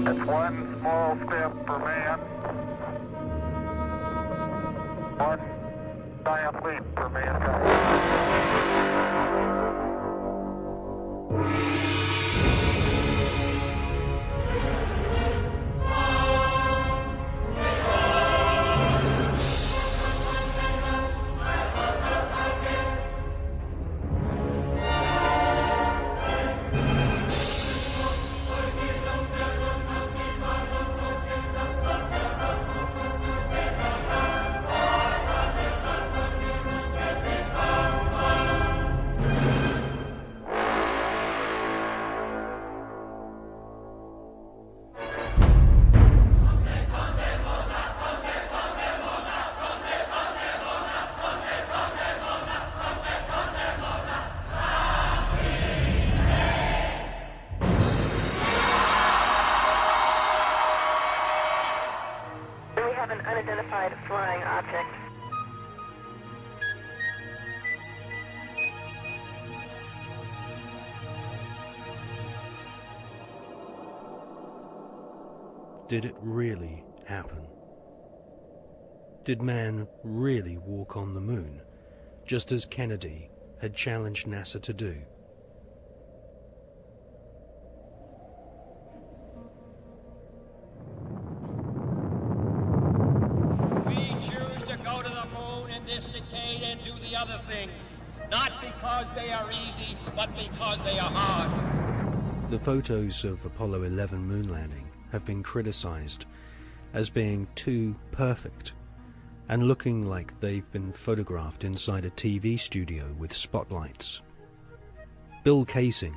It's one small step for man, one giant leap for mankind. An unidentified flying object. Did it really happen? Did man really walk on the moon, just as Kennedy had challenged NASA to do? This decade and do the other things, not because they are easy, but because they are hard. The photos of Apollo 11 moon landing have been criticized as being too perfect and looking like they've been photographed inside a TV studio with spotlights. Bill Casing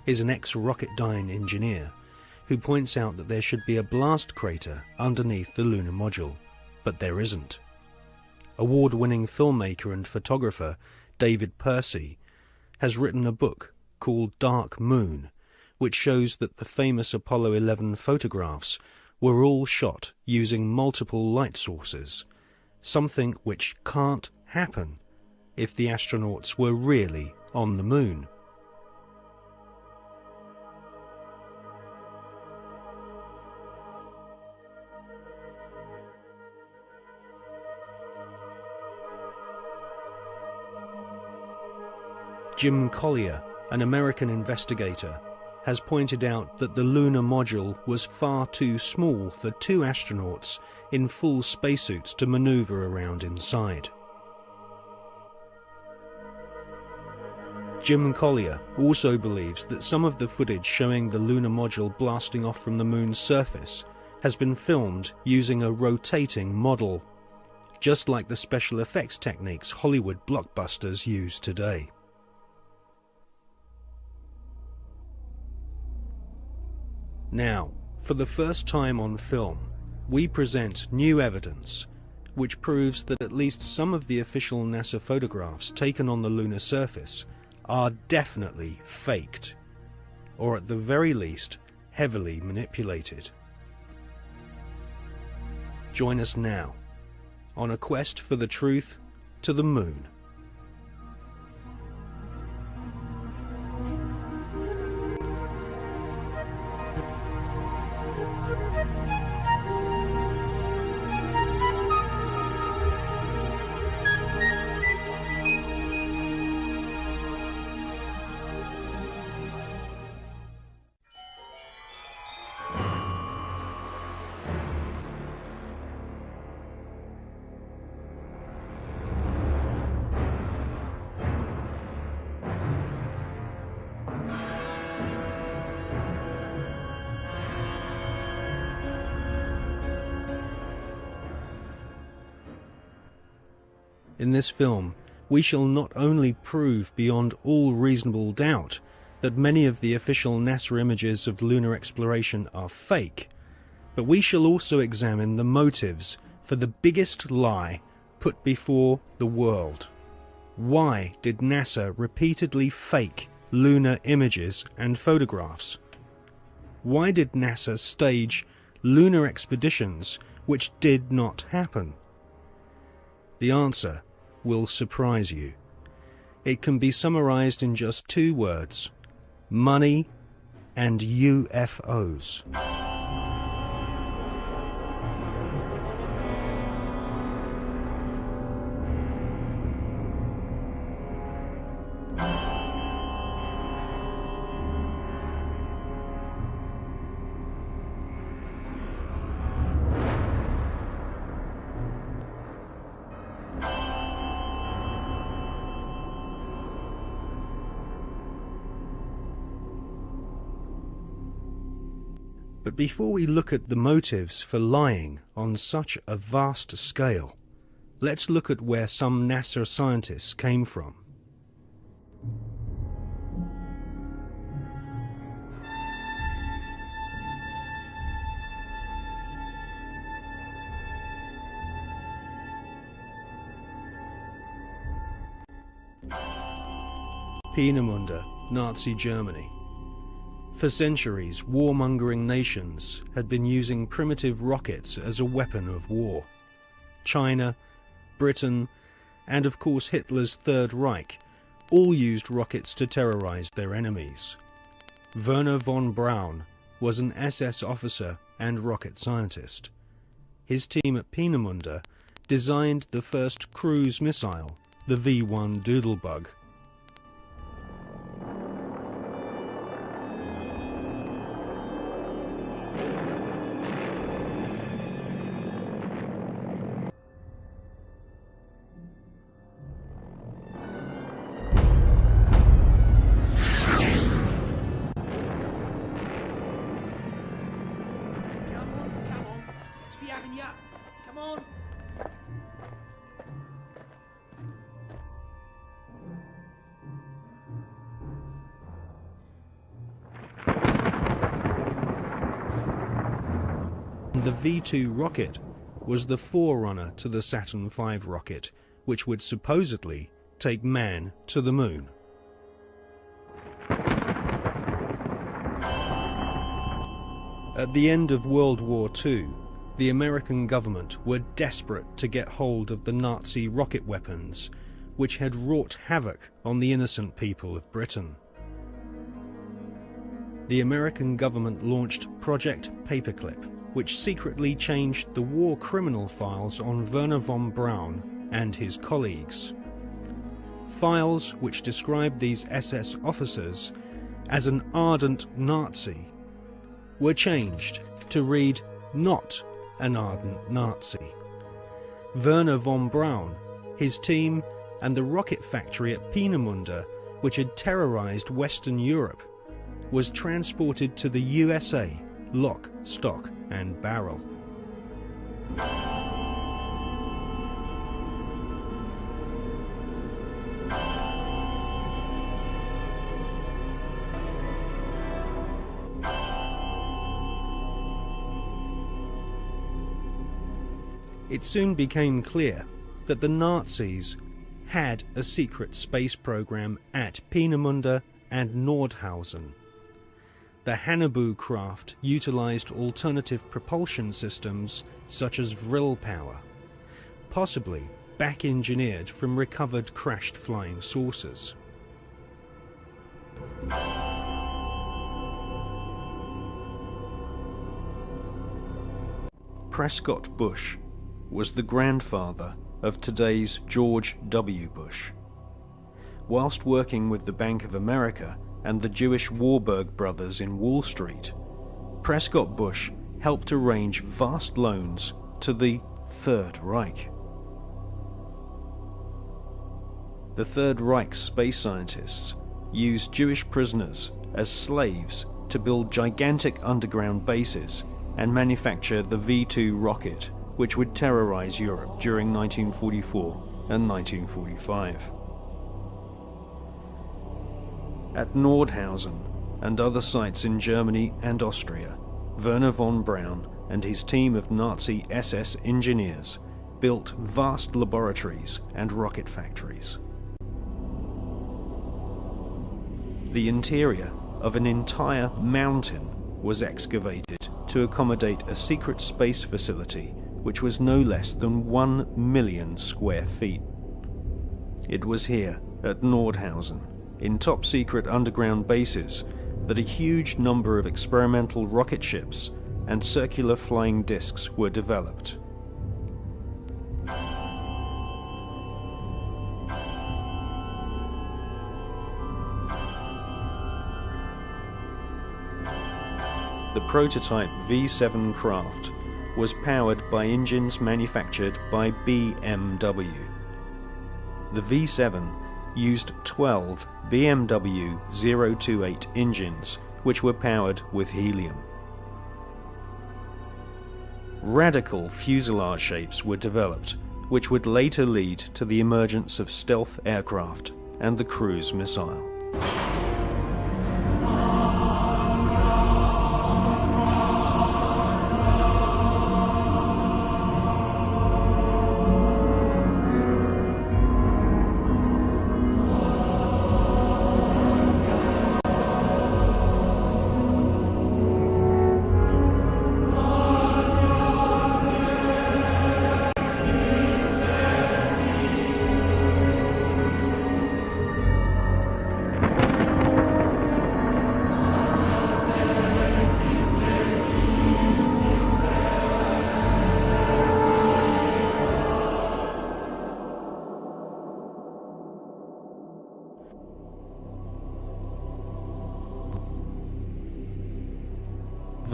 is an ex-Rocketdyne engineer who points out that there should be a blast crater underneath the lunar module, but there isn't. Award-winning filmmaker and photographer David Percy has written a book called Dark Moon, which shows that the famous Apollo 11 photographs were all shot using multiple light sources, something which can't happen if the astronauts were really on the moon. Jim Collier, an American investigator, has pointed out that the lunar module was far too small for 2 astronauts in full spacesuits to maneuver around inside. Jim Collier also believes that some of the footage showing the lunar module blasting off from the moon's surface has been filmed using a rotating model, just like the special effects techniques Hollywood blockbusters use today. Now, for the first time on film, we present new evidence which proves that at least some of the official NASA photographs taken on the lunar surface are definitely faked, or at the very least, heavily manipulated. Join us now on a quest for the truth to the moon. In this film, we shall not only prove beyond all reasonable doubt that many of the official NASA images of lunar exploration are fake, but we shall also examine the motives for the biggest lie put before the world. Why did NASA repeatedly fake lunar images and photographs? Why did NASA stage lunar expeditions which did not happen? The answer will surprise you. It can be summarized in just 2 words: money and UFOs. But before we look at the motives for lying on such a vast scale, let's look at where some NASA scientists came from. Peenemünde, Nazi Germany. For centuries, warmongering nations had been using primitive rockets as a weapon of war. China, Britain, and of course Hitler's Third Reich all used rockets to terrorize their enemies. Werner von Braun was an SS officer and rocket scientist. His team at Peenemünde designed the first cruise missile, the V-1 Doodlebug. Come on! The V-2 rocket was the forerunner to the Saturn V rocket, which would supposedly take man to the moon. At the end of World War II, the American government were desperate to get hold of the Nazi rocket weapons, which had wrought havoc on the innocent people of Britain. The American government launched Project Paperclip, which secretly changed the war criminal files on Werner von Braun and his colleagues. Files which described these SS officers as an ardent Nazi were changed to read not an ardent Nazi. Werner von Braun, his team, and the rocket factory at Peenemünde, which had terrorized Western Europe, was transported to the USA, lock, stock, and barrel. It soon became clear that the Nazis had a secret space program at Peenemünde and Nordhausen. The Hannibal craft utilized alternative propulsion systems such as Vril power, possibly back-engineered from recovered crashed flying saucers. Prescott Bush was the grandfather of today's George W. Bush. Whilst working with the Bank of America and the Jewish Warburg brothers in Wall Street, Prescott Bush helped arrange vast loans to the Third Reich. The Third Reich's space scientists used Jewish prisoners as slaves to build gigantic underground bases and manufacture the V-2 rocket, which would terrorize Europe during 1944 and 1945. At Nordhausen and other sites in Germany and Austria, Werner von Braun and his team of Nazi SS engineers built vast laboratories and rocket factories. The interior of an entire mountain was excavated to accommodate a secret space facility which was no less than 1 million square feet. It was here, at Nordhausen, in top-secret underground bases, that a huge number of experimental rocket ships and circular flying discs were developed. The prototype V-7 craft was powered by engines manufactured by BMW. The V-7 used 12 BMW 028 engines, which were powered with helium. Radical fuselage shapes were developed, which would later lead to the emergence of stealth aircraft and the cruise missile.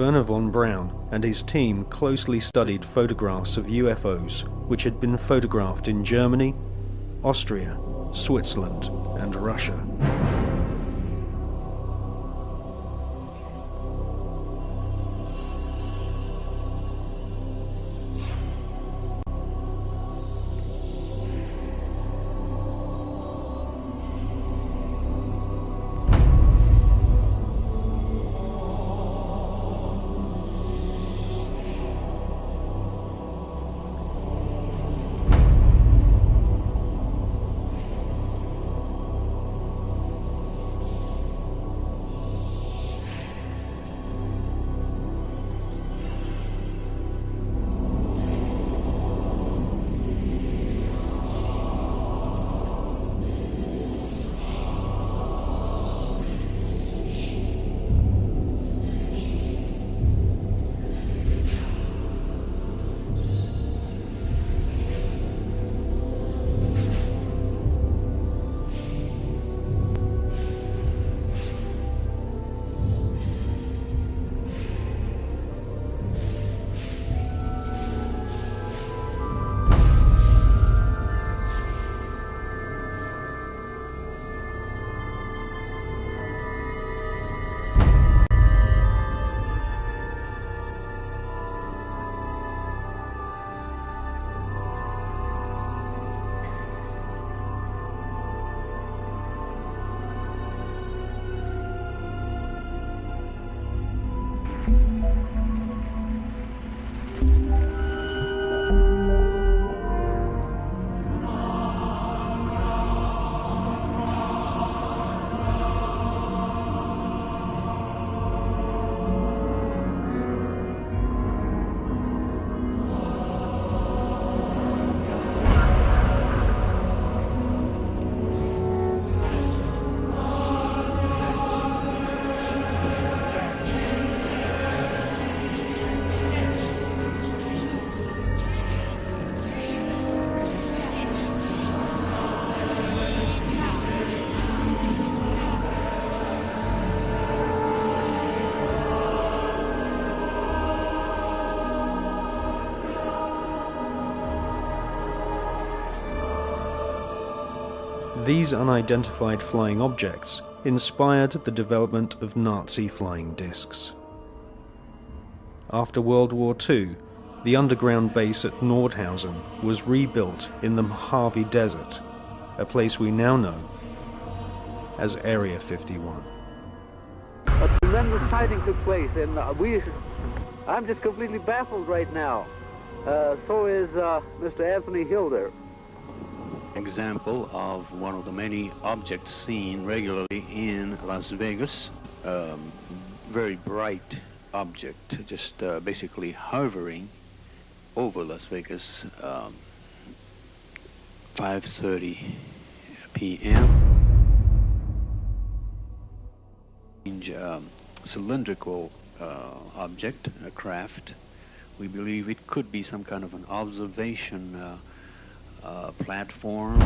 Werner von Braun and his team closely studied photographs of UFOs which had been photographed in Germany, Austria, Switzerland, and Russia. These unidentified flying objects inspired the development of Nazi flying discs. After World War II, the underground base at Nordhausen was rebuilt in the Mojave Desert, a place we now know as Area 51. A tremendous sighting took place, and I'm just completely baffled right now. So is Mr. Anthony Hilder. Example of one of the many objects seen regularly in Las Vegas. Very bright object, just basically hovering over Las Vegas, 5:30 p.m. Cylindrical object, a craft. We believe it could be some kind of an observation platform.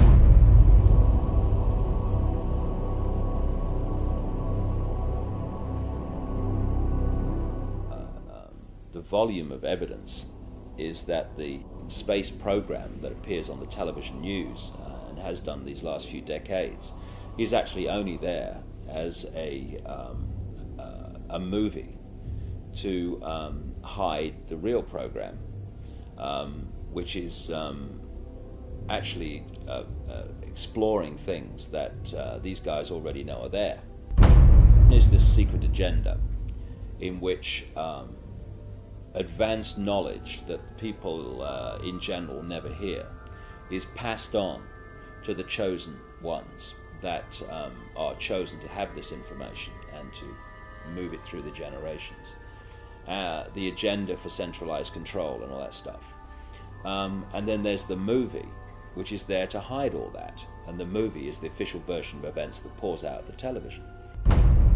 The volume of evidence is that the space program that appears on the television news and has done these last few decades is actually only there as a movie to hide the real program, which is actually exploring things that these guys already know are there. There's this secret agenda in which advanced knowledge that people in general never hear is passed on to the chosen ones that are chosen to have this information and to move it through the generations. The agenda for centralized control and all that stuff. And then there's the movie, which is there to hide all that. And the movie is the official version of events that pours out of the television.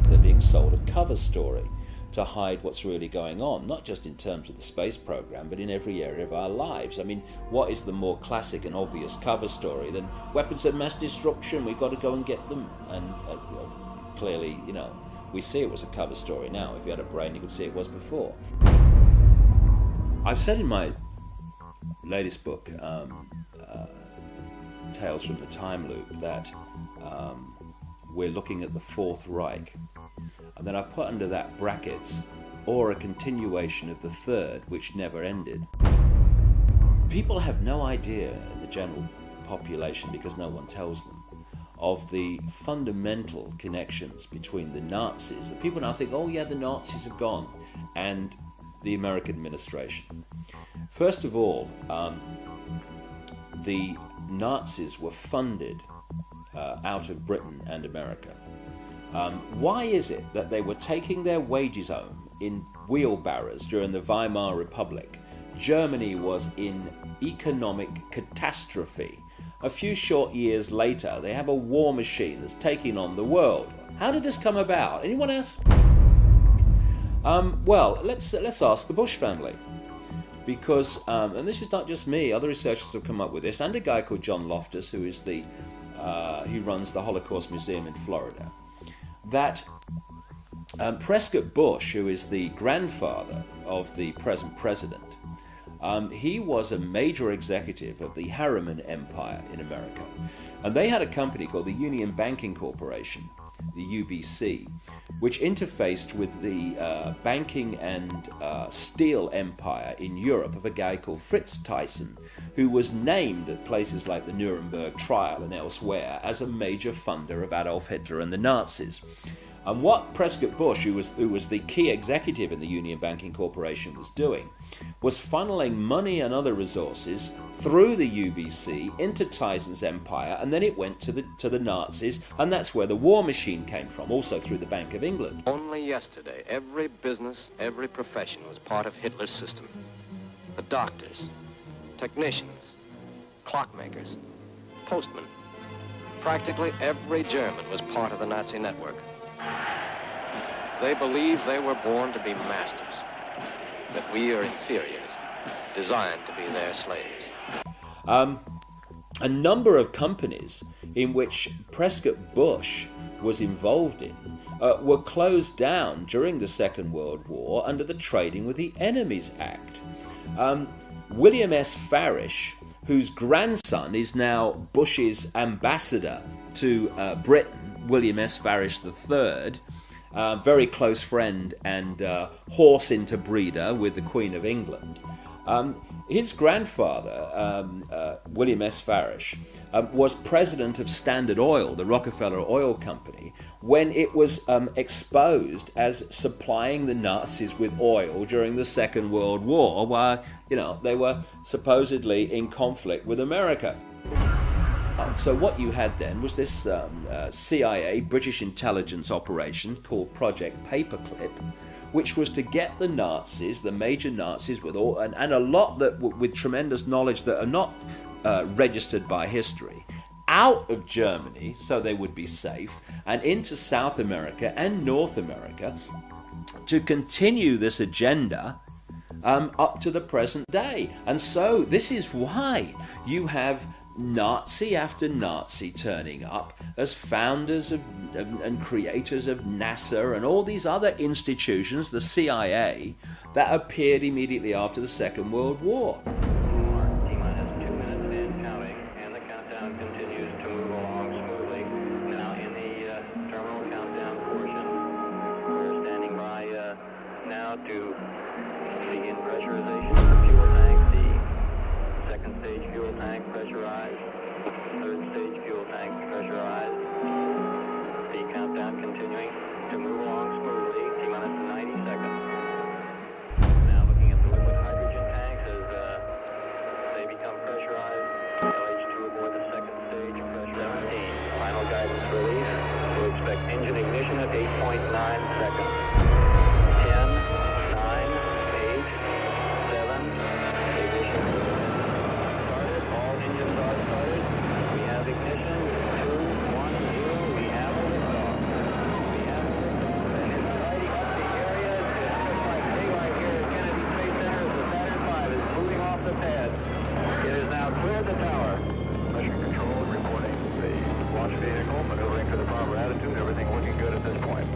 They're being sold a cover story to hide what's really going on, not just in terms of the space program, but in every area of our lives. I mean, what is the more classic and obvious cover story than weapons of mass destruction, we've got to go and get them? And clearly, you know, we see it was a cover story now. If you had a brain, you could see it was before. I've said in my latest book, Tales from the Time Loop, that we're looking at the Fourth Reich. And then I put under that brackets, or a continuation of the Third, which never ended. People have no idea, in the general population, because no one tells them, of the fundamental connections between the Nazis. The people now think, oh yeah, the Nazis have gone, and the American administration. First of all, the Nazis were funded out of Britain and America. Why is it that they were taking their wages home in wheelbarrows during the Weimar Republic? Germany was in economic catastrophe. A few short years later, they have a war machine that's taking on the world. How did this come about? Anyone else? Well, let's ask the Bush family. Because, and this is not just me, other researchers have come up with this, and a guy called John Loftus, who is he runs the Holocaust Museum in Florida, that Prescott Bush, who is the grandfather of the present president, he was a major executive of the Harriman Empire in America. And they had a company called the Union Banking Corporation, the UBC, which interfaced with the banking and steel empire in Europe of a guy called Fritz Thyssen, who was named at places like the Nuremberg trial and elsewhere as a major funder of Adolf Hitler and the Nazis. And what Prescott Bush, who was the key executive in the Union Banking Corporation, was doing was funneling money and other resources through the UBC into Thyssen's empire, and then it went to the Nazis, and that's where the war machine came from, also through the Bank of England. Only yesterday, every business, every profession was part of Hitler's system. The doctors, technicians, clockmakers, postmen. Practically every German was part of the Nazi network. They believed they were born to be masters, that we are inferiors, designed to be their slaves. A number of companies in which Prescott Bush was involved in were closed down during the Second World War under the Trading with the Enemies Act. William S. Farish, whose grandson is now Bush's ambassador to Britain, William S. Farish III, very close friend and horse interbreeder with the Queen of England. His grandfather, William S. Farish, was president of Standard Oil, the Rockefeller Oil Company, when it was exposed as supplying the Nazis with oil during the Second World War, while they were supposedly in conflict with America. So what you had then was this CIA, British intelligence operation called Project Paperclip, which was to get the Nazis, the major Nazis, with all and a lot that with tremendous knowledge that are not registered by history, out of Germany so they would be safe, and into South America and North America to continue this agenda up to the present day. And so this is why you have Nazi after Nazi turning up as founders of and creators of NASA and all these other institutions, the CIA, that appeared immediately after the Second World War. T-minus 2 minutes and counting, and the countdown continues to move along smoothly. Now in the terminal countdown portion, we're standing by now to begin pressurization of the fuel tank. The second stage fuel tank pressurized, third stage fuel tank pressurized. The countdown continuing to move along smoothly, T-minus 90 seconds. Now looking at the liquid hydrogen tanks as they become pressurized. LH2 aboard the second stage, pressure 17. Final guidance release. We expect engine ignition at 8.9 seconds. 10, 9, 8, 7, ignition. Started, all engines are started. We have ignition, 2, 1, 0. We have a liftoff. We have a liftoff, and it's lighting up the area. It's just like daylight here at Kennedy Space Center as the Saturn V is moving off the pad. It has now cleared the tower. Mission control reporting the launch vehicle maneuvering to the proper attitude. Everything looking good at this point.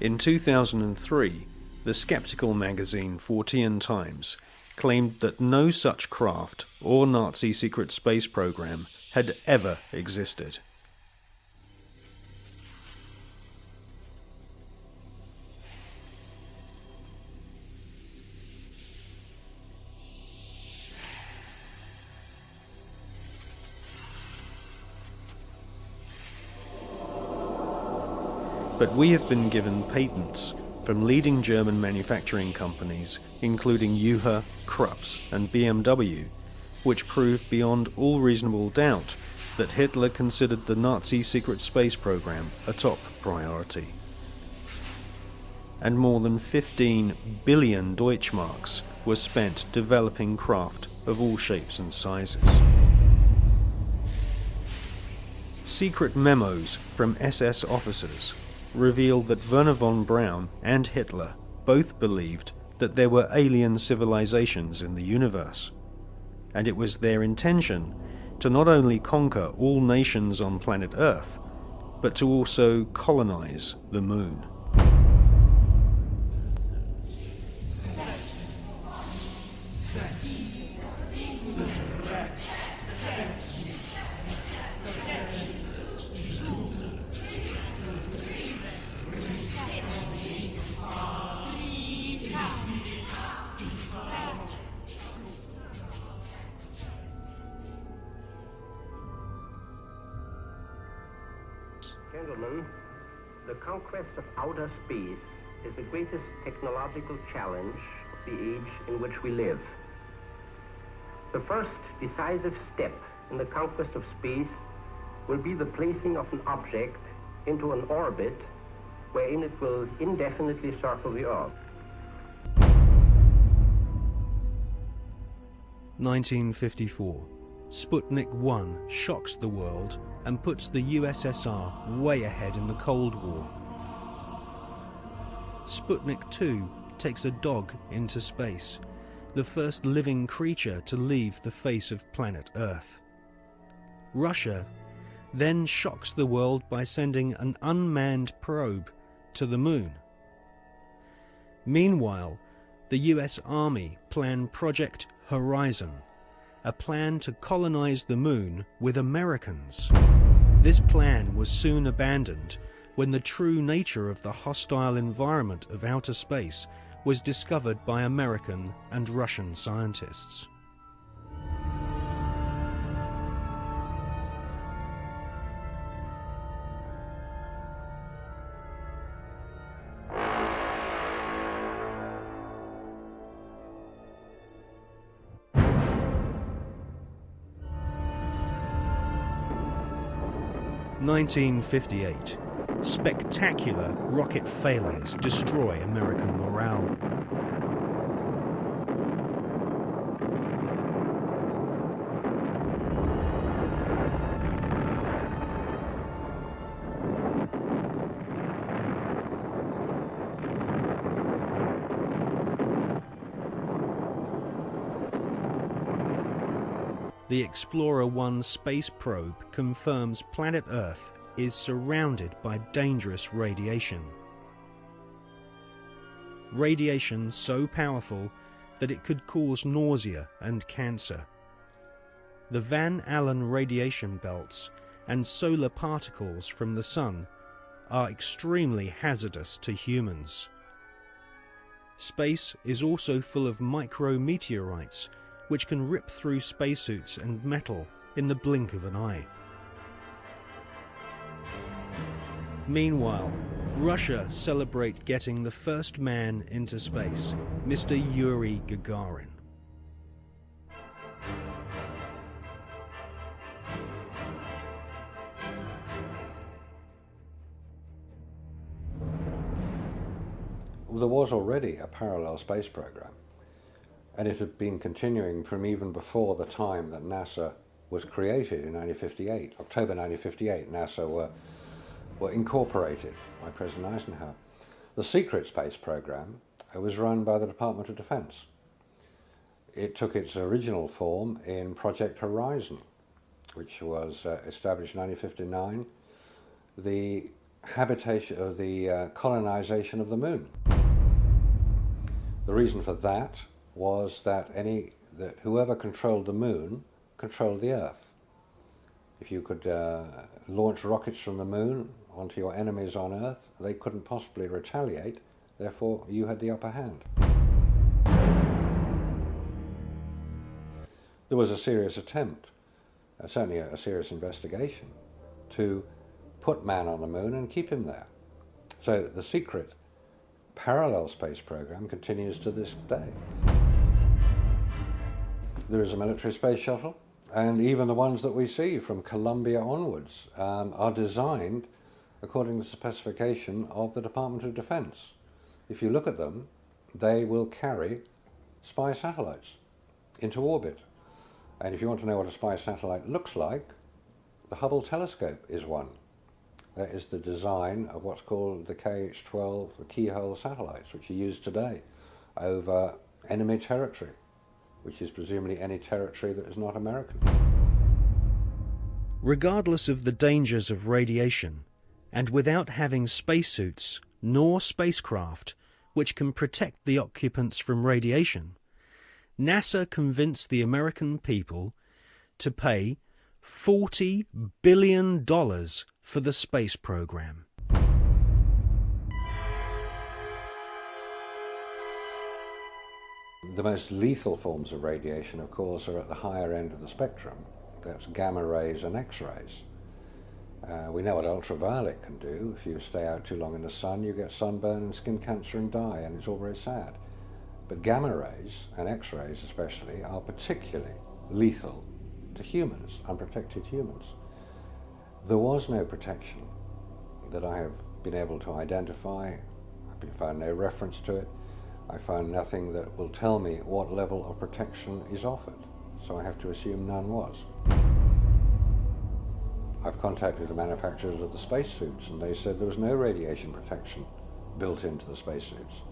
In 2003, the skeptical magazine Fortean Times claimed that no such craft or Nazi secret space program had ever existed. But we have been given patents from leading German manufacturing companies, including Juha, Krups and BMW, which prove beyond all reasonable doubt that Hitler considered the Nazi secret space program a top priority. And more than 15 billion Deutschmarks were spent developing craft of all shapes and sizes. Secret memos from SS officers revealed that Werner von Braun and Hitler both believed that there were alien civilizations in the universe, and it was their intention to not only conquer all nations on planet Earth, but to also colonize the moon. Gentlemen, the conquest of outer space is the greatest technological challenge of the age in which we live. The first decisive step in the conquest of space will be the placing of an object into an orbit wherein it will indefinitely circle the Earth. 1954. Sputnik 1 shocks the world and puts the USSR way ahead in the Cold War. Sputnik 2 takes a dog into space, the first living creature to leave the face of planet Earth. Russia then shocks the world by sending an unmanned probe to the moon. Meanwhile, the US Army plan Project Horizon, a plan to colonize the moon with Americans. This plan was soon abandoned when the true nature of the hostile environment of outer space was discovered by American and Russian scientists. (1958). Spectacular rocket failures destroy American morale. The Explorer 1 space probe confirms planet Earth is surrounded by dangerous radiation. Radiation so powerful that it could cause nausea and cancer. The Van Allen radiation belts and solar particles from the Sun are extremely hazardous to humans. Space is also full of micrometeorites which can rip through spacesuits and metal in the blink of an eye. Meanwhile, Russia celebrate getting the first man into space, Mr. Yuri Gagarin. There was already a parallel space program, and it had been continuing from even before the time that NASA was created in 1958. October 1958, NASA were incorporated by President Eisenhower. The Secret Space program was run by the Department of Defense. It took its original form in Project Horizon, which was established in 1959, the habitation of the colonization of the moon. The reason for that was that whoever controlled the moon controlled the Earth. If you could launch rockets from the moon onto your enemies on Earth, they couldn't possibly retaliate, therefore you had the upper hand. There was a serious attempt, certainly a serious investigation, to put man on the moon and keep him there. So the secret parallel space program continues to this day. There is a military space shuttle, and even the ones that we see from Columbia onwards are designed according to the specification of the Department of Defense. If you look at them, they will carry spy satellites into orbit. And if you want to know what a spy satellite looks like, the Hubble telescope is one. That is the design of what's called the KH-12, the keyhole satellites, which are used today over enemy territory, which is presumably any territory that is not American. Regardless of the dangers of radiation, and without having spacesuits nor spacecraft which can protect the occupants from radiation, NASA convinced the American people to pay $40 billion for the space program. The most lethal forms of radiation, of course, are at the higher end of the spectrum. That's gamma rays and X-rays. We know what ultraviolet can do. If you stay out too long in the sun, you get sunburn and skin cancer and die, and it's all very sad. But gamma rays, and X-rays especially, are particularly lethal to humans, unprotected humans. There was no protection that I have been able to identify. I've found no reference to it. I found nothing that will tell me what level of protection is offered, so I have to assume none was. I've contacted the manufacturers of the spacesuits, and they said there was no radiation protection built into the spacesuits,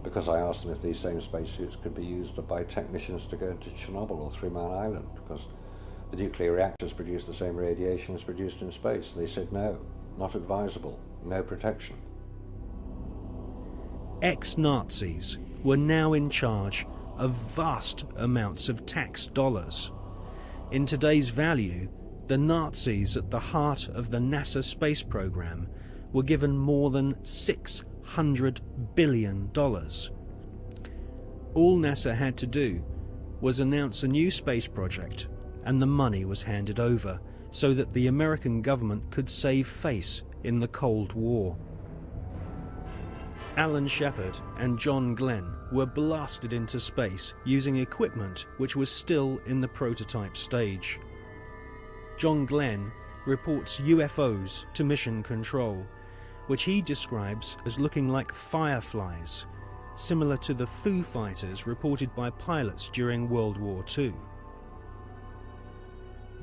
because I asked them if these same spacesuits could be used by technicians to go to Chernobyl or 3 Mile Island, because the nuclear reactors produce the same radiation as produced in space. They said no, not advisable, no protection. Ex-Nazis were now in charge of vast amounts of tax dollars. In today's value, the Nazis at the heart of the NASA space program were given more than $600 billion. All NASA had to do was announce a new space project, and the money was handed over so that the American government could save face in the Cold War. Alan Shepard and John Glenn were blasted into space using equipment which was still in the prototype stage. John Glenn reports UFOs to Mission Control, which he describes as looking like fireflies, similar to the Foo Fighters reported by pilots during World War II.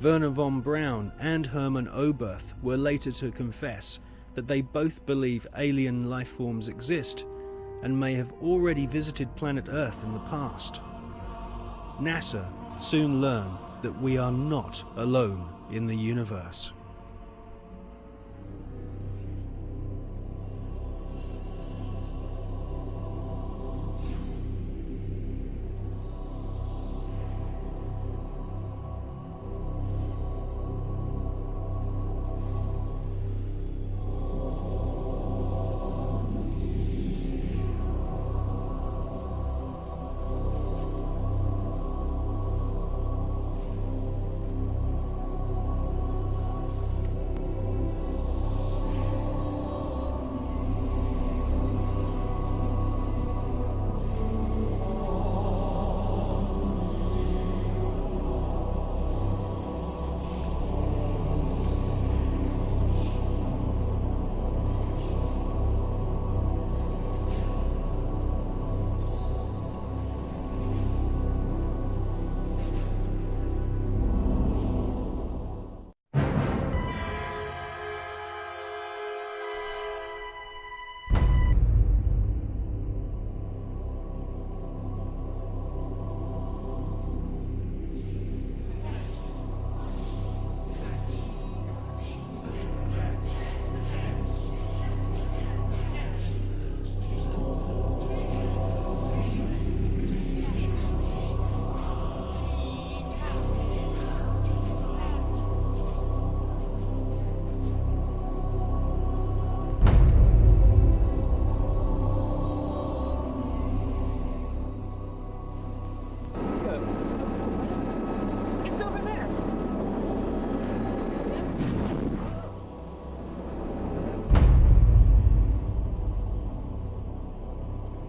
Werner von Braun and Hermann Oberth were later to confess that they both believe alien life forms exist and may have already visited planet Earth in the past. NASA soon learned that we are not alone in the universe.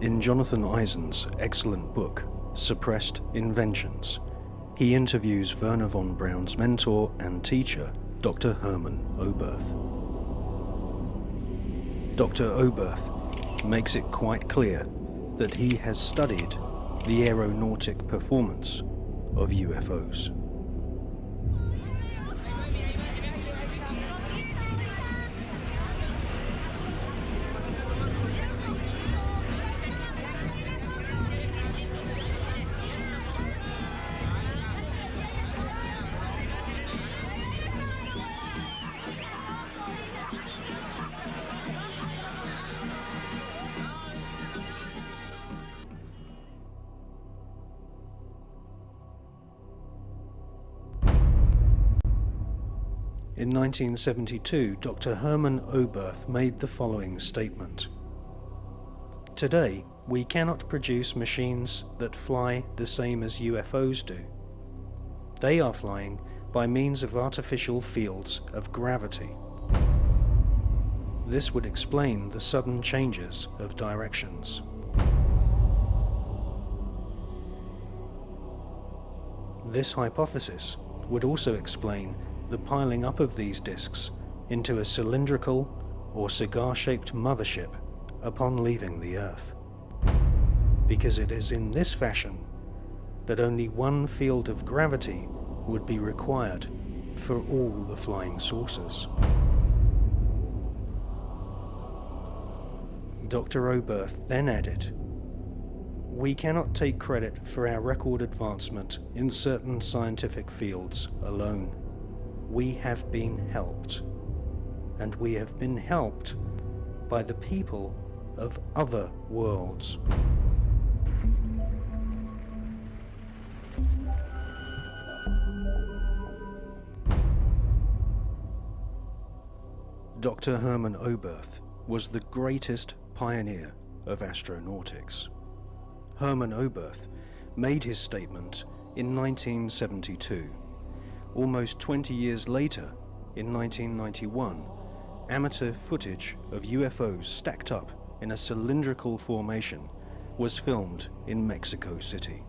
In Jonathan Eisen's excellent book, Suppressed Inventions, he interviews Werner von Braun's mentor and teacher, Dr. Hermann Oberth. Dr. Oberth makes it quite clear that he has studied the aeronautic performance of UFOs. In 1972, Dr. Hermann Oberth made the following statement. Today, we cannot produce machines that fly the same as UFOs do. They are flying by means of artificial fields of gravity. this would explain the sudden changes of directions. This hypothesis would also explain the piling up of these disks into a cylindrical or cigar-shaped mothership upon leaving the Earth, because it is in this fashion that only one field of gravity would be required for all the flying saucers. Dr. Oberth then added, "We cannot take credit for our record advancement in certain scientific fields alone. We have been helped, and we have been helped by the people of other worlds." Dr. Hermann Oberth was the greatest pioneer of astronautics. Hermann Oberth made his statement in 1972. Almost 20 years later, in 1991, amateur footage of UFOs stacked up in a cylindrical formation was filmed in Mexico City.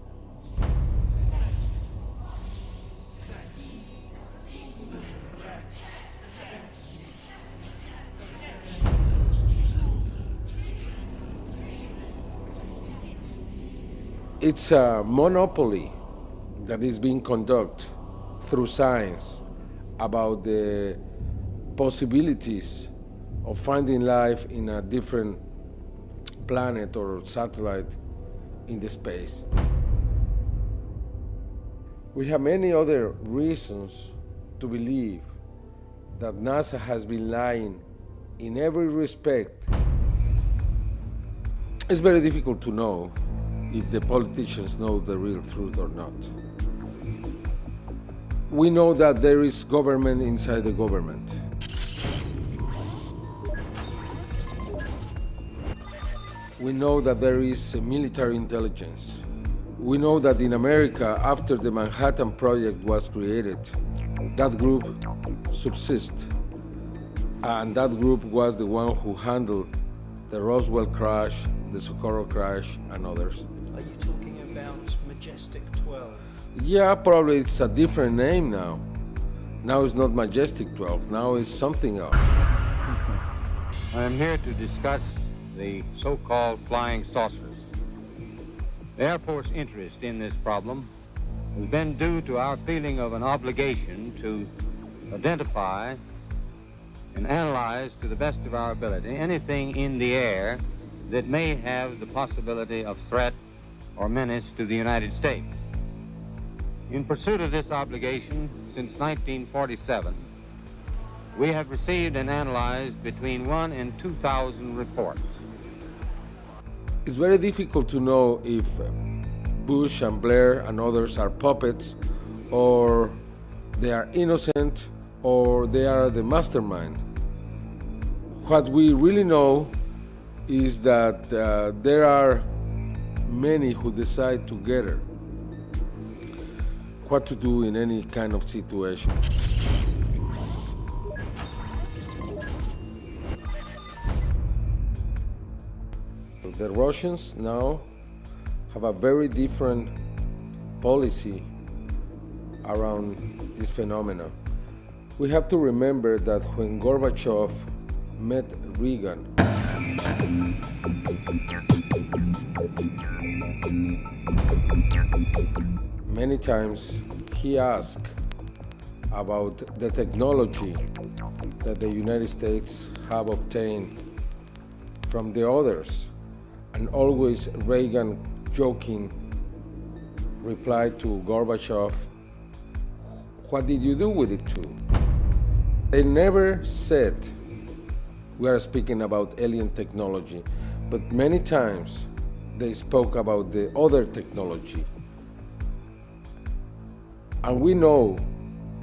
It's a monopoly that is being conducted through science about the possibilities of finding life in a different planet or satellite in the space. We have many other reasons to believe that NASA has been lying in every respect. It's very difficult to know if the politicians know the real truth or not. We know that there is government inside the government. We know that there is military intelligence. We know that in America, after the Manhattan Project was created, that group subsists. And that group was the one who handled the Roswell crash, the Socorro crash, and others. Are you talking about Majestic 12? Yeah, probably it's a different name now. Now it's not Majestic 12, now it's something else. I am here to discuss the so-called flying saucers. The airport's interest in this problem has been due to our feeling of an obligation to identify and analyze to the best of our ability anything in the air that may have the possibility of threat or menace to the United States. In pursuit of this obligation, since 1947, we have received and analyzed between 1,000 and 2,000 reports. It's very difficult to know if Bush and Blair and others are puppets, or they are innocent, or they are the mastermind. What we really know is that there are many who decide together what to do in any kind of situation. The Russians now have a very different policy around this phenomena. We have to remember that when Gorbachev met Reagan, many times he asked about the technology that the United States have obtained from the others. And always Reagan, joking, replied to Gorbachev, "What did you do with it too?" They never said we are speaking about alien technology, but many times they spoke about the other technology. And we know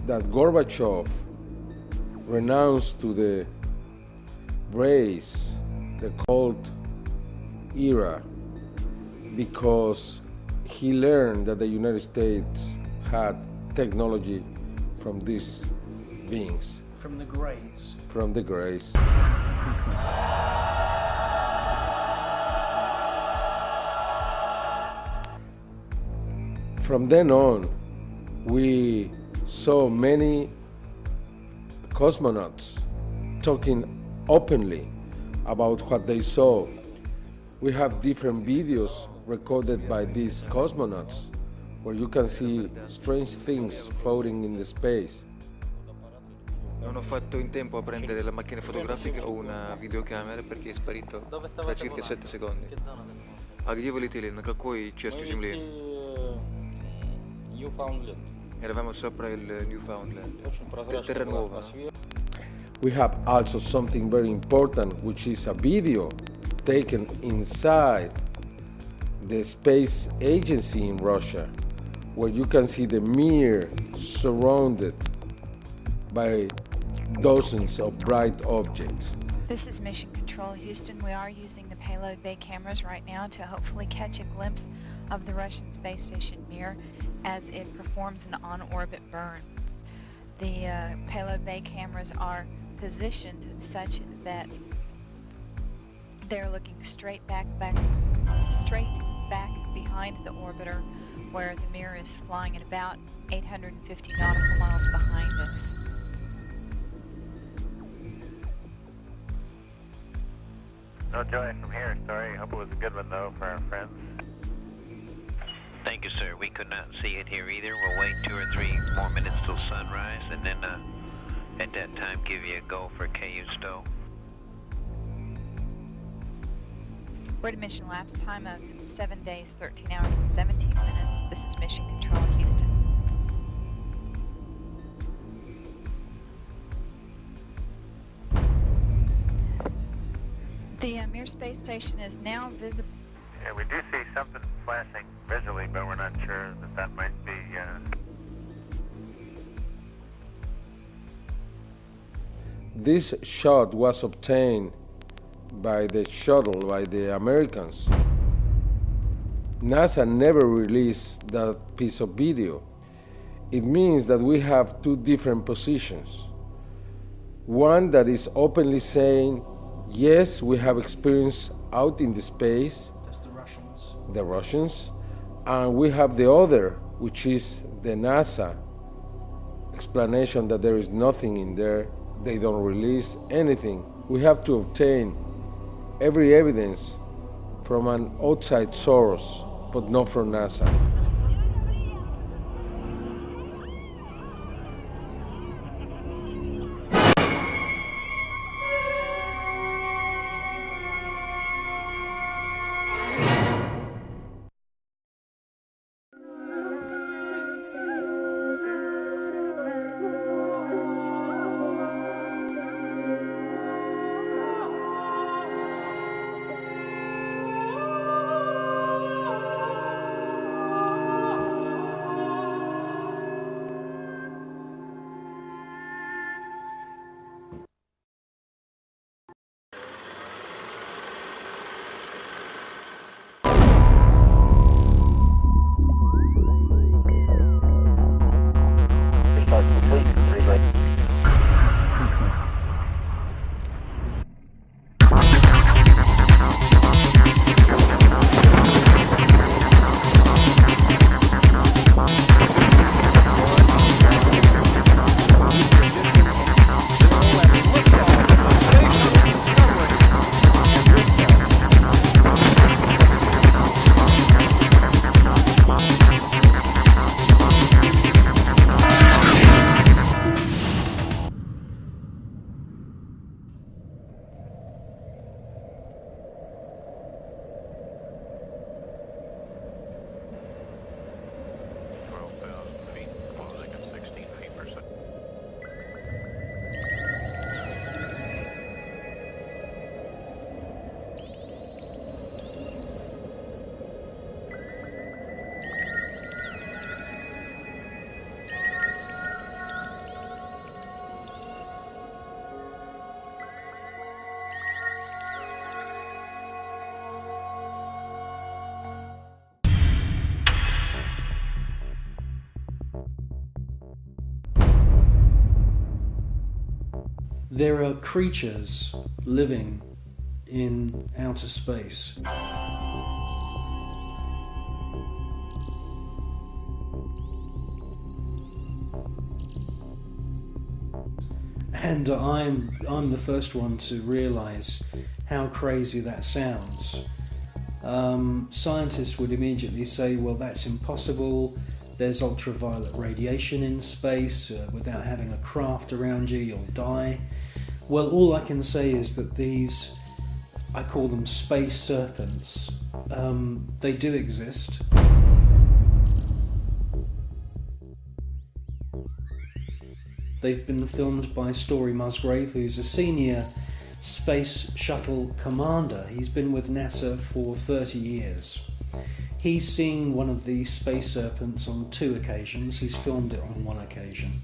that Gorbachev renounced to the race, the Cold era, because he learned that the United States had technology from these beings. From the Greys. From the Greys. From then on, we saw many cosmonauts talking openly about what they saw. We have different videos recorded by these cosmonauts where you can see strange things floating in the space. Non ho fatto in tempo a prendere la macchina fotografica o una videocamera perché è sparito tra circa 7 secondi. А где вы летели? На какой части Земли? Eravamo sopra il Newfoundland. Terra nuova. We have also something very important, which is a video taken inside the space agency in Russia, where you can see the Mir surrounded by dozens of bright objects. This is Mission Control, Houston. We are using the payload bay cameras right now to hopefully catch a glimpse of the Russian space station Mir as it performs an on-orbit burn. The payload bay cameras are positioned such that they're looking straight back behind the orbiter, where the Mir is flying at about 850 nautical miles behind us. No joy from here, sorry. Hope it was a good one, though, for our friends. Thank you, sir. We could not see it here either. We'll wait 2 or 3 more minutes till sunrise, and then at that time give you a go for KU stow. We're at a mission lapse time of 7 days, 13 hours, and 17 minutes. This is Mission Control, Houston. The Mir space station is now visible. Yeah, we do see something flashing visually, but we're not sure that that might be... This shot was obtained by the shuttle, by the Americans. NASA never released that piece of video. It means that we have 2 different positions. One that is openly saying, yes, we have experience out in the space. That's the Russians. The Russians. And we have the other, which is the NASA explanation that there is nothing in there. They don't release anything. We have to obtain every evidence from an outside source, but not from NASA. there are creatures living in outer space. And I'm the first one to realise how crazy that sounds. Scientists would immediately say, well, that's impossible. There's ultraviolet radiation in space. Without having a craft around you, you'll die. Well, all I can say is that these, I call them space serpents, they do exist. They've been filmed by Story Musgrave, who's a senior space shuttle commander. He's been with NASA for 30 years. He's seen one of these space serpents on 2 occasions. He's filmed it on 1 occasion.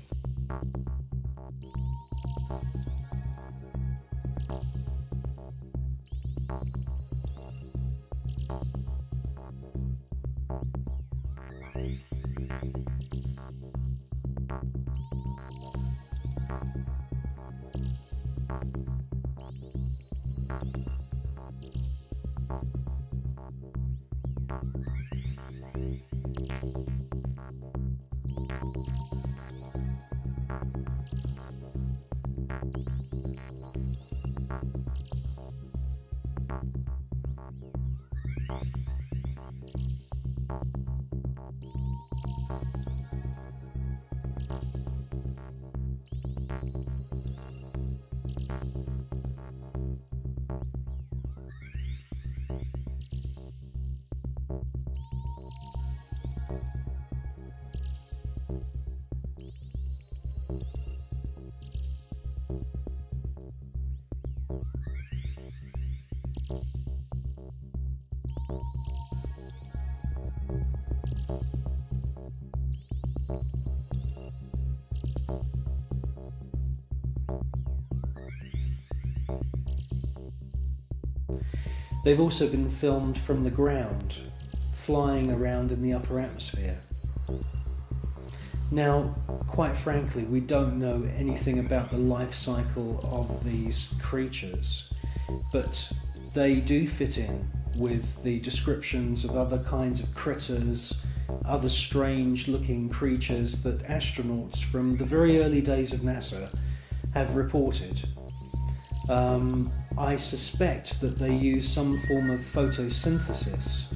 They've also been filmed from the ground, flying around in the upper atmosphere. Now, quite frankly, we don't know anything about the life cycle of these creatures, but they do fit in with the descriptions of other kinds of critters, other strange-looking creatures that astronauts from the very early days of NASA have reported. I suspect that they use some form of photosynthesis,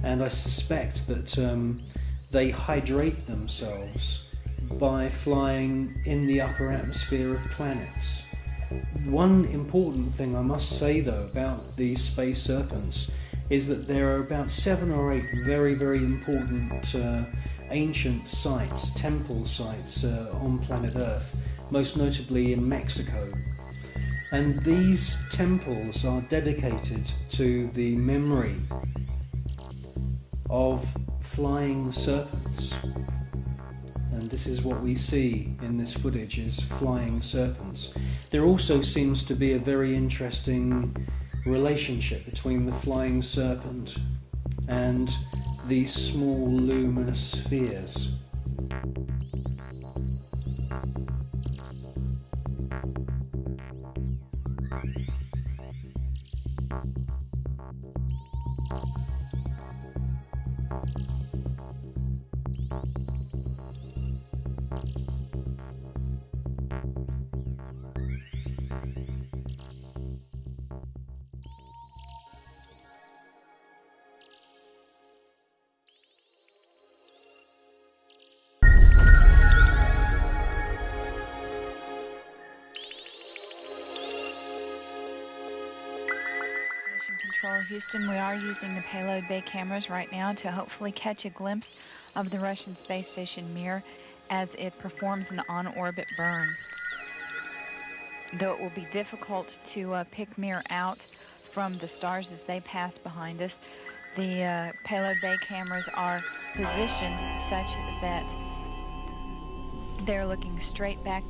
and I suspect that they hydrate themselves by flying in the upper atmosphere of planets. One important thing I must say, though, about these space serpents is that there are about 7 or 8 very, very important ancient sites, temple sites on planet Earth, most notably in Mexico. And these temples are dedicated to the memory of flying serpents. And this is what we see in this footage, is flying serpents. There also seems to be a very interesting relationship between the flying serpent and these small luminous spheres. Control, Houston, we are using the payload bay cameras right now to hopefully catch a glimpse of the Russian space station Mir as it performs an on-orbit burn. Though it will be difficult to pick Mir out from the stars as they pass behind us, the payload bay cameras are positioned such that they're looking straight back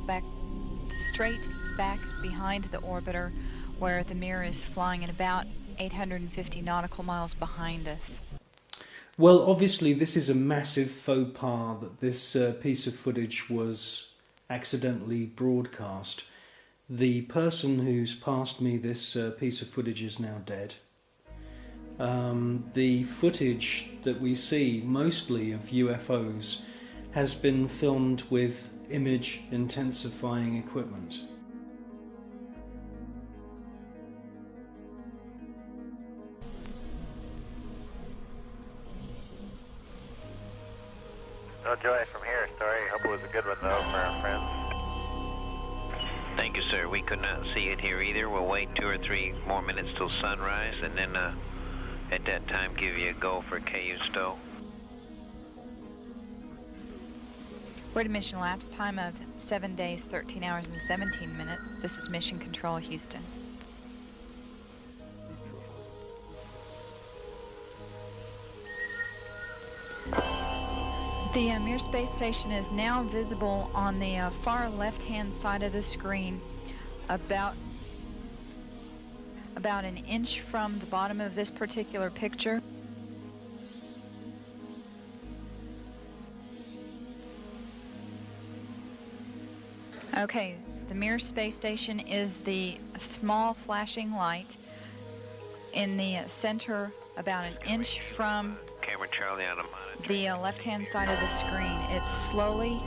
behind the orbiter, where the Mir is flying at about 850 nautical miles behind us. Well, obviously this is a massive faux pas that this piece of footage was accidentally broadcast. The person who's passed me this piece of footage is now dead. The footage that we see, mostly of UFOs, has been filmed with image intensifying equipment. No joy from here, sorry. Hope it was a good one though for our friends. Thank you, sir. We could not see it here either. We'll wait 2 or 3 more minutes till sunrise, and then at that time give you a go for KU stow. We're at a mission elapsed time of 7 days, 13 hours, and 17 minutes. This is Mission Control, Houston. The Mir space station is now visible on the far left-hand side of the screen, about an inch from the bottom of this particular picture. Okay, the Mir space station is the small flashing light in the center, about an inch from Camera Charlie on a monitor. the left-hand side of the screen. It's slowly...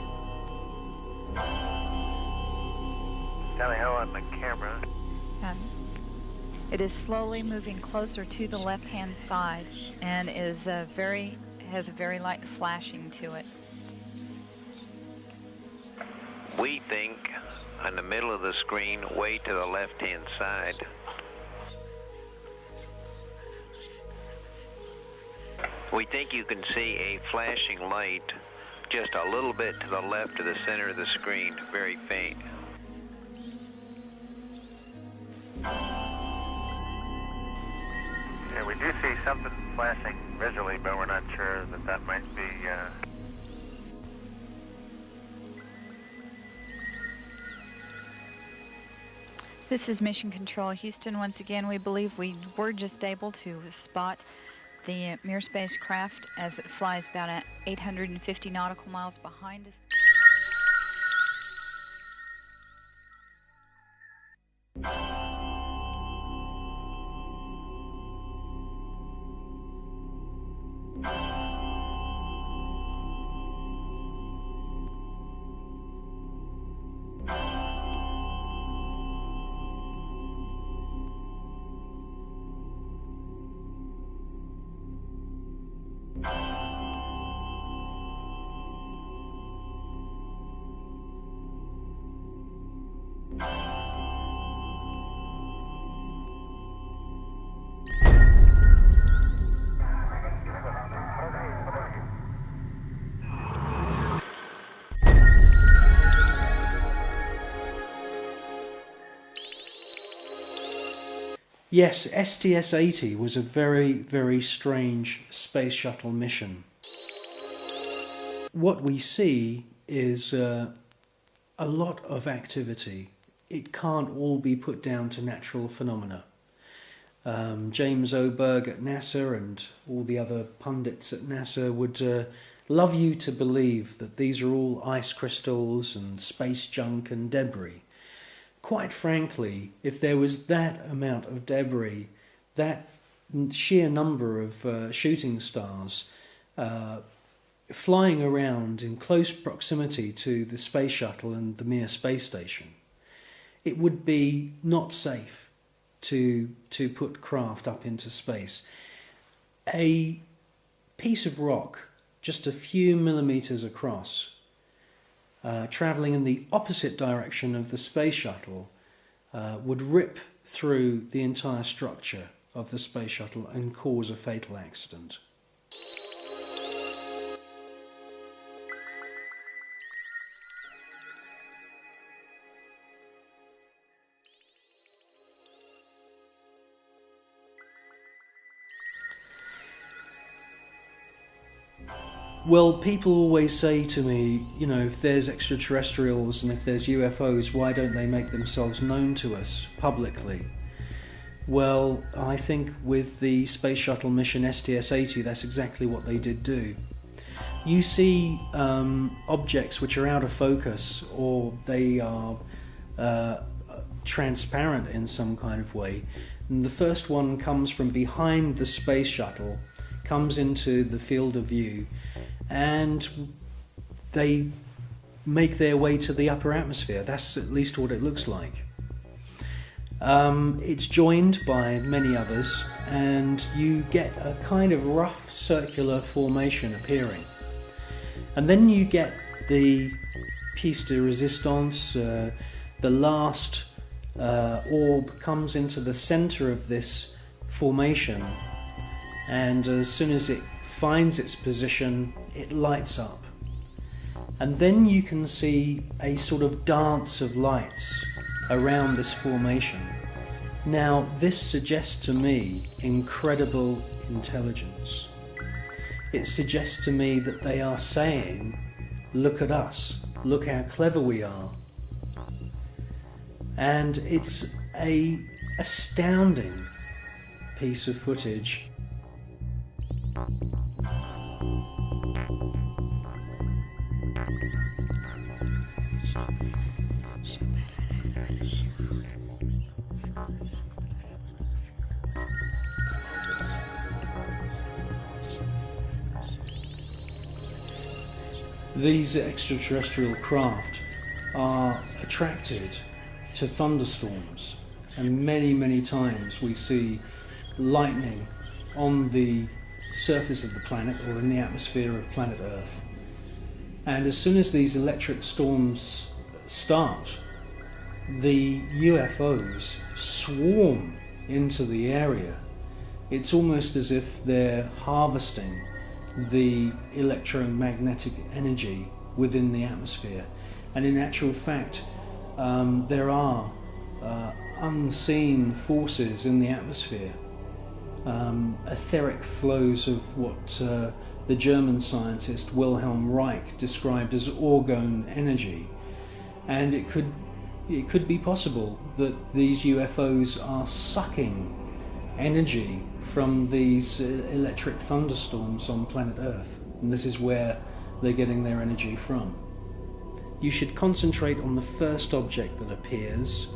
Tally ho on the camera. It is slowly moving closer to the left-hand side and is has a very light flashing to it. We think on the middle of the screen, way to the left-hand side. We think you can see a flashing light just a little bit to the left of the center of the screen, very faint. Yeah, we do see something flashing visually, but we're not sure that might be... This is Mission Control, Houston. Once again, we believe we were just able to spot the Mir spacecraft as it flies about 850 nautical miles behind us. Yes, STS-80 was a very, very strange space shuttle mission. What we see is a lot of activity. It can't all be put down to natural phenomena. James Oberg at NASA and all the other pundits at NASA would love you to believe that these are all ice crystals and space junk and debris. Quite frankly, if there was that amount of debris, that sheer number of shooting stars flying around in close proximity to the space shuttle and the Mir space station, it would be not safe to put craft up into space. A piece of rock just a few millimeters across, travelling in the opposite direction of the space shuttle, would rip through the entire structure of the space shuttle and cause a fatal accident. Well, people always say to me, you know, if there's extraterrestrials and if there's UFOs, why don't they make themselves known to us publicly? Well, I think with the space shuttle mission STS-80, that's exactly what they did do. You see objects which are out of focus, or they are transparent in some kind of way. And the first one comes from behind the space shuttle, comes into the field of view, and they make their way to the upper atmosphere. That's at least what it looks like. It's joined by many others, and you get a kind of rough circular formation appearing. And then you get the piece de resistance, the last orb comes into the center of this formation, and as soon as it finds its position, it lights up. And then you can see a sort of dance of lights around this formation. Now, this suggests to me incredible intelligence. It suggests to me that they are saying, look at us, look how clever we are. And it's an astounding piece of footage. These extraterrestrial craft are attracted to thunderstorms, and many times we see lightning on the surface of the planet or in the atmosphere of planet Earth. And as soon as these electric storms start, the UFOs swarm into the area. It's almost as if they're harvesting the electromagnetic energy within the atmosphere. And in actual fact, there are unseen forces in the atmosphere, etheric flows of what the German scientist Wilhelm Reich described as orgone energy. And it could be possible that these UFOs are sucking energy from these electric thunderstorms on planet Earth, and this is where they're getting their energy from. You should concentrate on the first object that appears,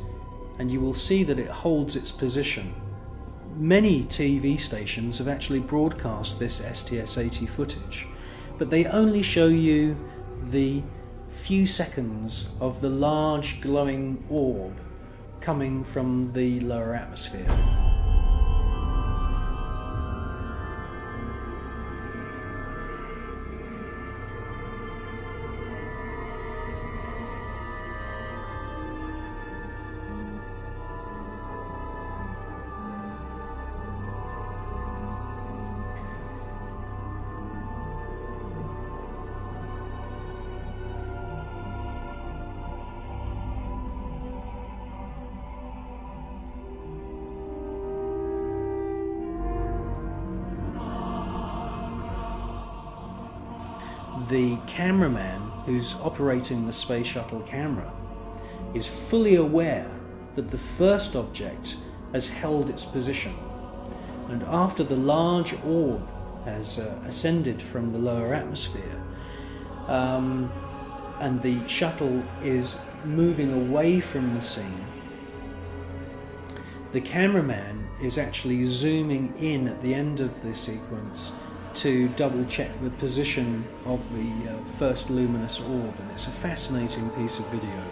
and you will see that it holds its position. Many TV stations have actually broadcast this STS-80 footage, but they only show you the few seconds of the large glowing orb coming from the lower atmosphere. The cameraman who's operating the space shuttle camera is fully aware that the first object has held its position, and after the large orb has ascended from the lower atmosphere and the shuttle is moving away from the scene, the cameraman is actually zooming in at the end of the sequence to double check the position of the first luminous orb, and it's a fascinating piece of video.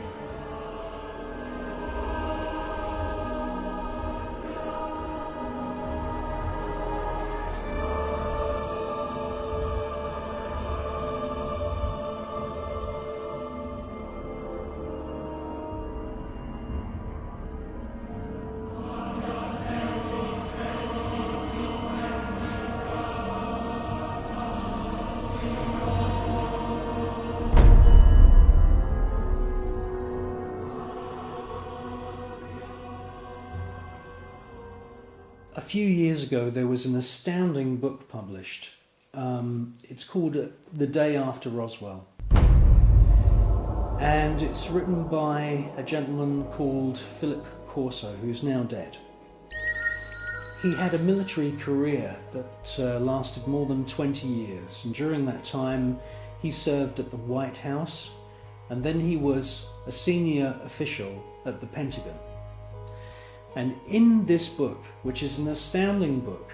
A few years ago there was an astounding book published. It's called The Day After Roswell. And it's written by a gentleman called Philip Corso, who's now dead. He had a military career that lasted more than 20 years, and during that time he served at the White House, and then he was a senior official at the Pentagon. And in this book, which is an astounding book,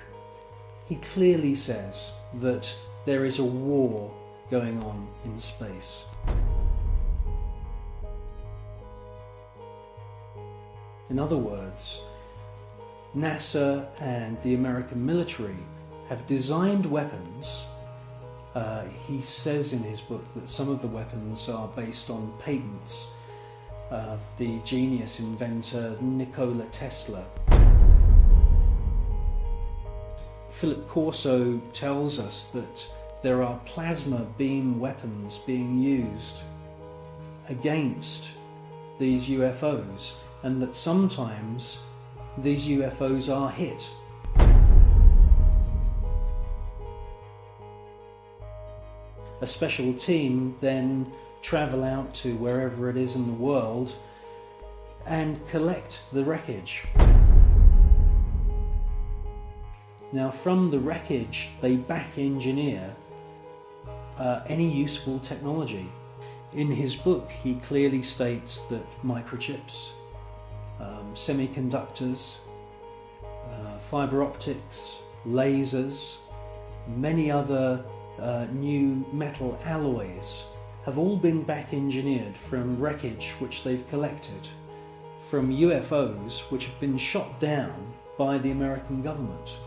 he clearly says that there is a war going on in space. In other words, NASA and the American military have designed weapons. He says in his book that some of the weapons are based on patents of the genius inventor Nikola Tesla. Philip Corso tells us that there are plasma beam weapons being used against these UFOs, and that sometimes these UFOs are hit. A special team then travel out to wherever it is in the world and collect the wreckage. Now, from the wreckage, they back engineer any useful technology. In his book, he clearly states that microchips, semiconductors, fiber optics, lasers, many other new metal alloys have all been back engineered from wreckage which they've collected from UFOs which have been shot down by the American government.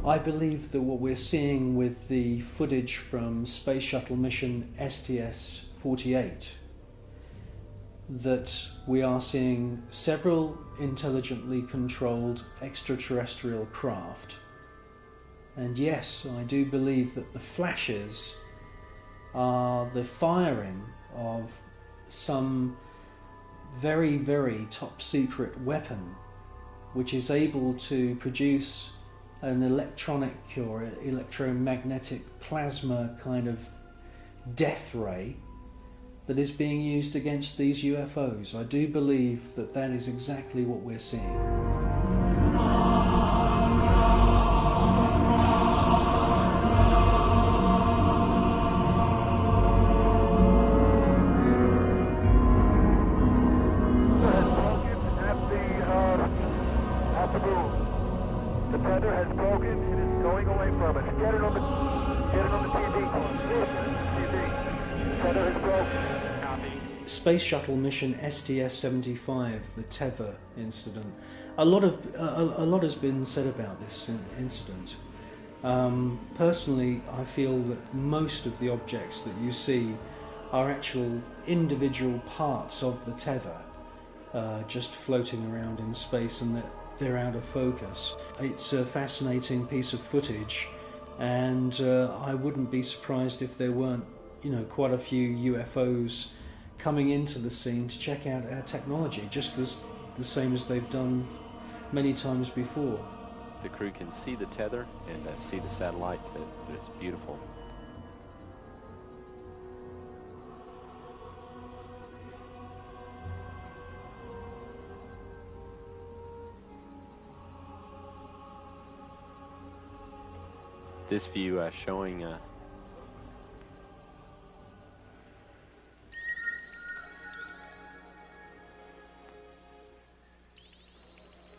I believe that what we're seeing with the footage from Space Shuttle mission STS-48, that we are seeing several intelligently controlled extraterrestrial craft. And yes, I do believe that the flashes are the firing of some very, very top secret weapon which is able to produce an electronic or electromagnetic plasma kind of death ray that is being used against these UFOs. I do believe that that is exactly what we're seeing. The tether has broken. It is going away from us. Get it on the TV. TV. Tether has broken. Copy. Space Shuttle mission STS-75, the tether incident. A lot has been said about this incident. Personally, I feel that most of the objects that you see are actual individual parts of the tether, just floating around in space, and that they're out of focus. It's a fascinating piece of footage, and I wouldn't be surprised if there weren't, quite a few UFOs coming into the scene to check out our technology, just as the same as they've done many times before. The crew can see the tether and see the satellite. It's beautiful. This view showing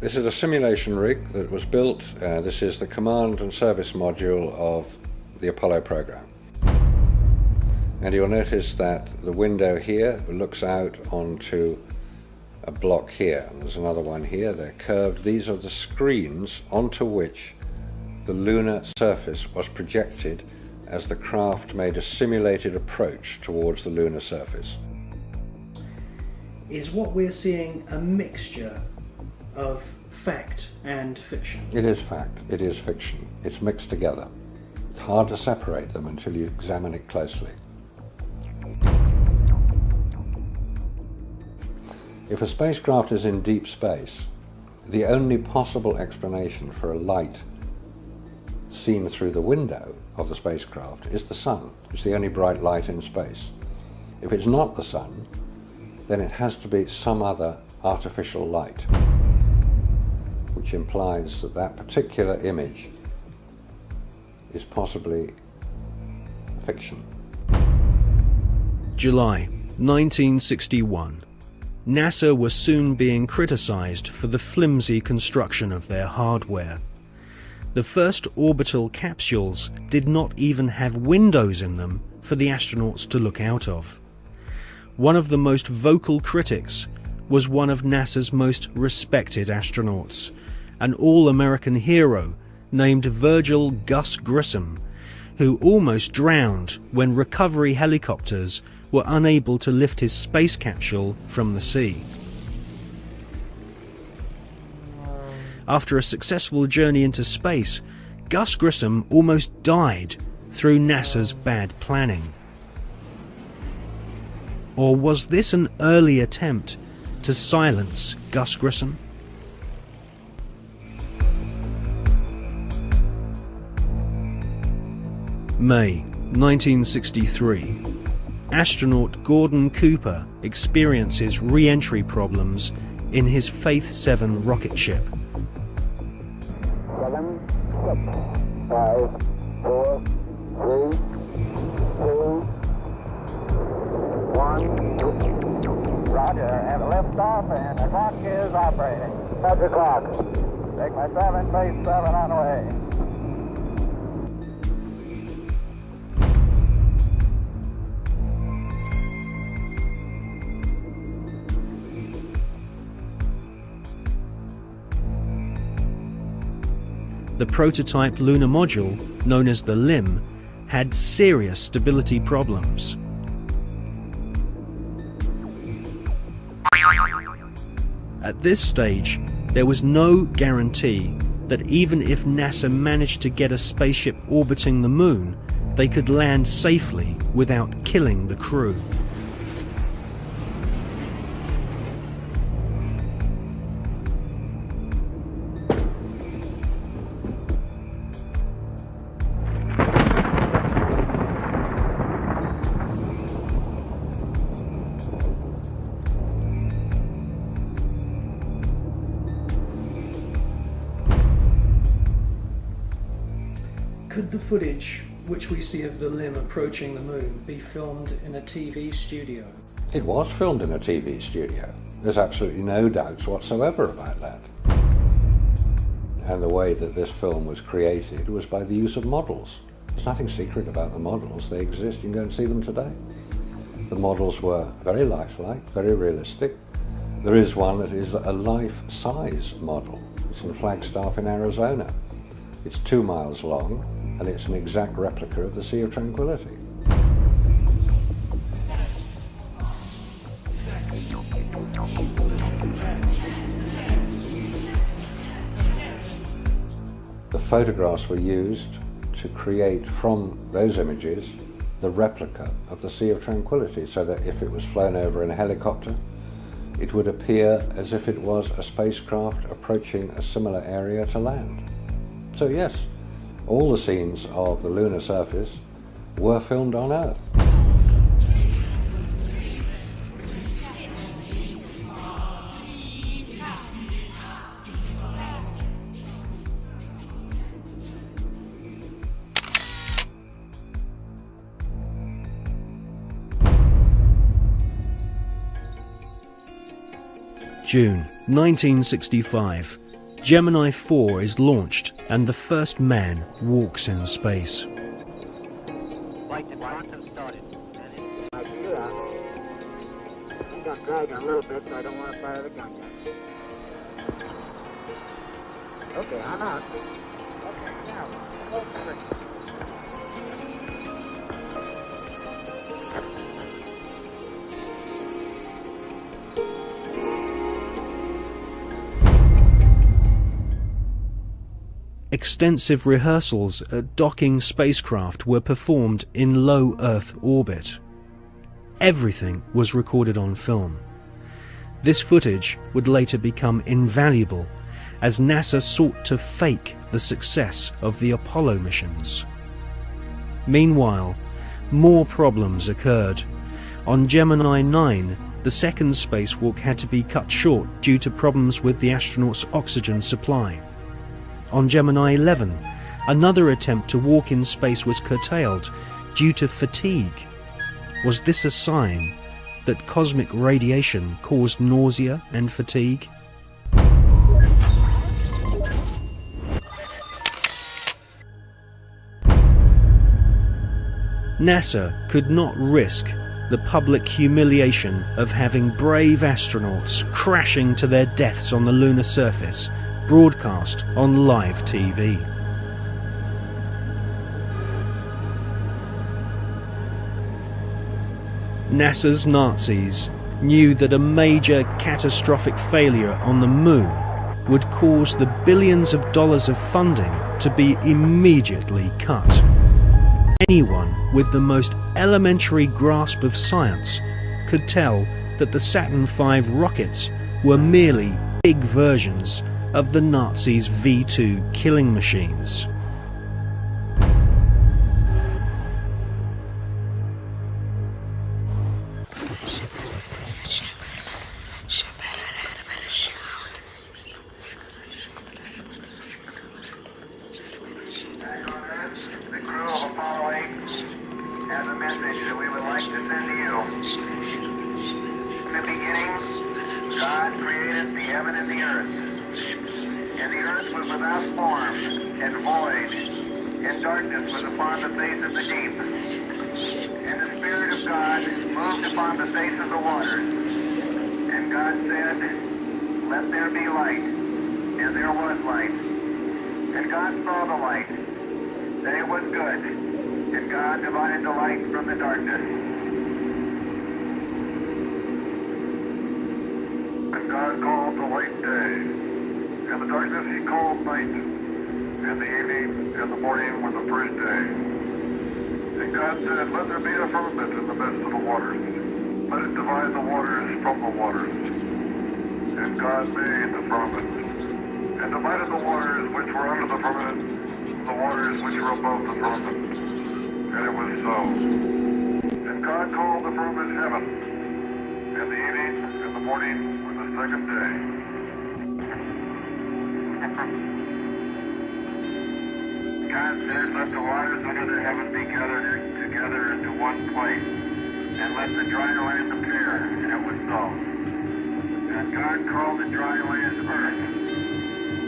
This is a simulation rig that was built. This is the command and service module of the Apollo program. And you'll notice that the window here looks out onto a block here. And there's another one here. They're curved. These are the screens onto which the lunar surface was projected as the craft made a simulated approach towards the lunar surface. Is what we're seeing a mixture of fact and fiction? It is fact, it is fiction. It's mixed together. It's hard to separate them until you examine it closely. If a spacecraft is in deep space, the only possible explanation for a light seen through the window of the spacecraft is the sun. It's the only bright light in space. If it's not the sun, then it has to be some other artificial light, which implies that that particular image is possibly fiction. July 1961. NASA was soon being criticized for the flimsy construction of their hardware. The first orbital capsules did not even have windows in them for the astronauts to look out of. One of the most vocal critics was one of NASA's most respected astronauts, an all-American hero named Virgil Gus Grissom, who almost drowned when recovery helicopters were unable to lift his space capsule from the sea. After a successful journey into space, Gus Grissom almost died through NASA's bad planning. Or was this an early attempt to silence Gus Grissom? May 1963. Astronaut Gordon Cooper experiences re-entry problems in his Faith 7 rocket ship. 7, 6, 5, 4, 3, 2, 1. Roger, have a liftoff and the clock is operating. Roger clock. Take my 7, base 7 on the way. The prototype lunar module, known as the LIM, had serious stability problems. At this stage, there was no guarantee that even if NASA managed to get a spaceship orbiting the moon, they could land safely without killing the crew. Could the footage which we see of the LIM approaching the moon be filmed in a TV studio? It was filmed in a TV studio. There's absolutely no doubts whatsoever about that. And the way that this film was created was by the use of models. There's nothing secret about the models. They exist. You can go and see them today. The models were very lifelike, very realistic. There is one that is a life-size model. It's in Flagstaff in Arizona. It's 2 miles long, and it's an exact replica of the Sea of Tranquility. The photographs were used to create from those images the replica of the Sea of Tranquility, so that if it was flown over in a helicopter, it would appear as if it was a spacecraft approaching a similar area to land. So yes, all the scenes of the lunar surface were filmed on Earth. June 1965. Gemini 4 is launched and the first man walks in space. I'm going to drag it a little bit, so I don't want to fire the gun yet. Okay, I'm out. Okay, now, close the trigger. Extensive rehearsals at docking spacecraft were performed in low Earth orbit. Everything was recorded on film. This footage would later become invaluable as NASA sought to fake the success of the Apollo missions. Meanwhile, more problems occurred. On Gemini 9, the second spacewalk had to be cut short due to problems with the astronauts' oxygen supply. On Gemini 11, another attempt to walk in space was curtailed due to fatigue. Was this a sign that cosmic radiation caused nausea and fatigue? NASA could not risk the public humiliation of having brave astronauts crashing to their deaths on the lunar surface broadcast on live TV. NASA's Nazis knew that a major catastrophic failure on the moon would cause the billions of dollars of funding to be immediately cut. Anyone with the most elementary grasp of science could tell that the Saturn V rockets were merely big versions of the Nazis' V-2 killing machines. The crew of Apollo 8 has a message that we would like to send to you. In the beginning, God created the heaven and the earth. And the earth was without form and void, and darkness was upon the face of the deep. And the Spirit of God moved upon the face of the waters. And God said, "Let there be light." And there was light. And God saw the light, that it was good. And God divided the light from the darkness. And God called the light day. And the darkness he called night, and the evening and the morning were the first day. And God said, "Let there be a firmament in the midst of the waters. Let it divide the waters from the waters." And God made the firmament, and divided the waters which were under the firmament, from the waters which were above the firmament. And it was so. And God called the firmament heaven, and the evening and the morning were the second day. God said, "Let the waters under the heaven be gathered together into one place, and let the dry land appear." And it was so. And God called the dry land earth,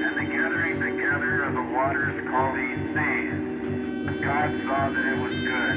and the gathering together of the waters called he sea. And God saw that it was good.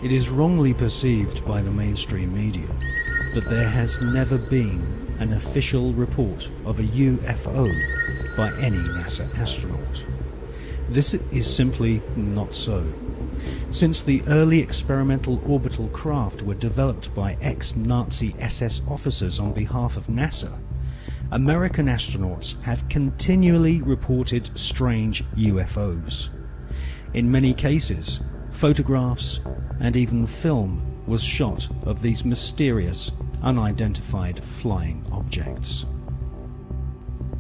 It is wrongly perceived by the mainstream media that there has never been an official report of a UFO by any NASA astronaut. This is simply not so. Since the early experimental orbital craft were developed by ex-Nazi SS officers on behalf of NASA, American astronauts have continually reported strange UFOs. In many cases, photographs and even film was shot of these mysterious, unidentified flying objects.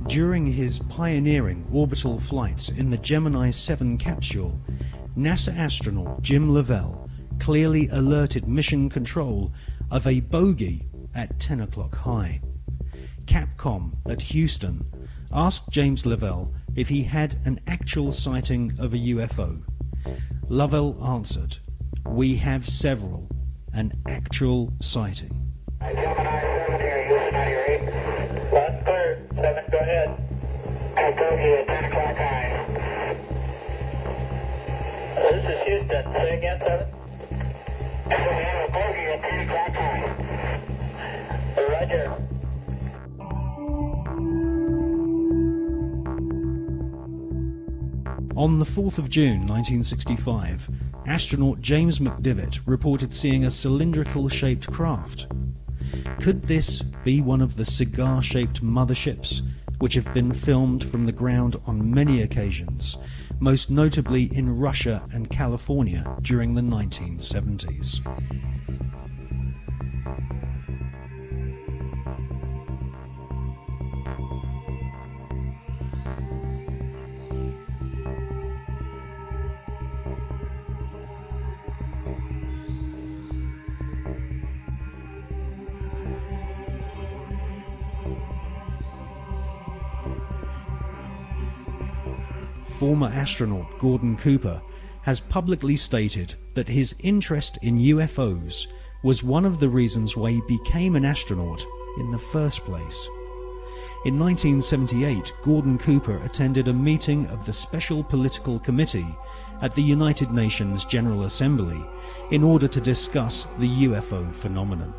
During his pioneering orbital flights in the Gemini 7 capsule, NASA astronaut Jim Lovell clearly alerted Mission Control of a bogey at 10 o'clock high. Capcom at Houston asked James Lovell if he had an actual sighting of a UFO. Lovell answered, "We have several, an actual sighting." Gemini 7 here, Houston, are you ready? That's clear. 7, go ahead. I told you at 10 o'clock high. This is Houston. Say again, 7? We have a bogey at 10 o'clock high. Roger. On the 4th of June 1965, astronaut James McDivitt reported seeing a cylindrical-shaped craft. Could this be one of the cigar-shaped motherships which have been filmed from the ground on many occasions, most notably in Russia and California during the 1970s? Former astronaut Gordon Cooper has publicly stated that his interest in UFOs was one of the reasons why he became an astronaut in the first place. In 1978, Gordon Cooper attended a meeting of the Special Political Committee at the United Nations General Assembly in order to discuss the UFO phenomenon.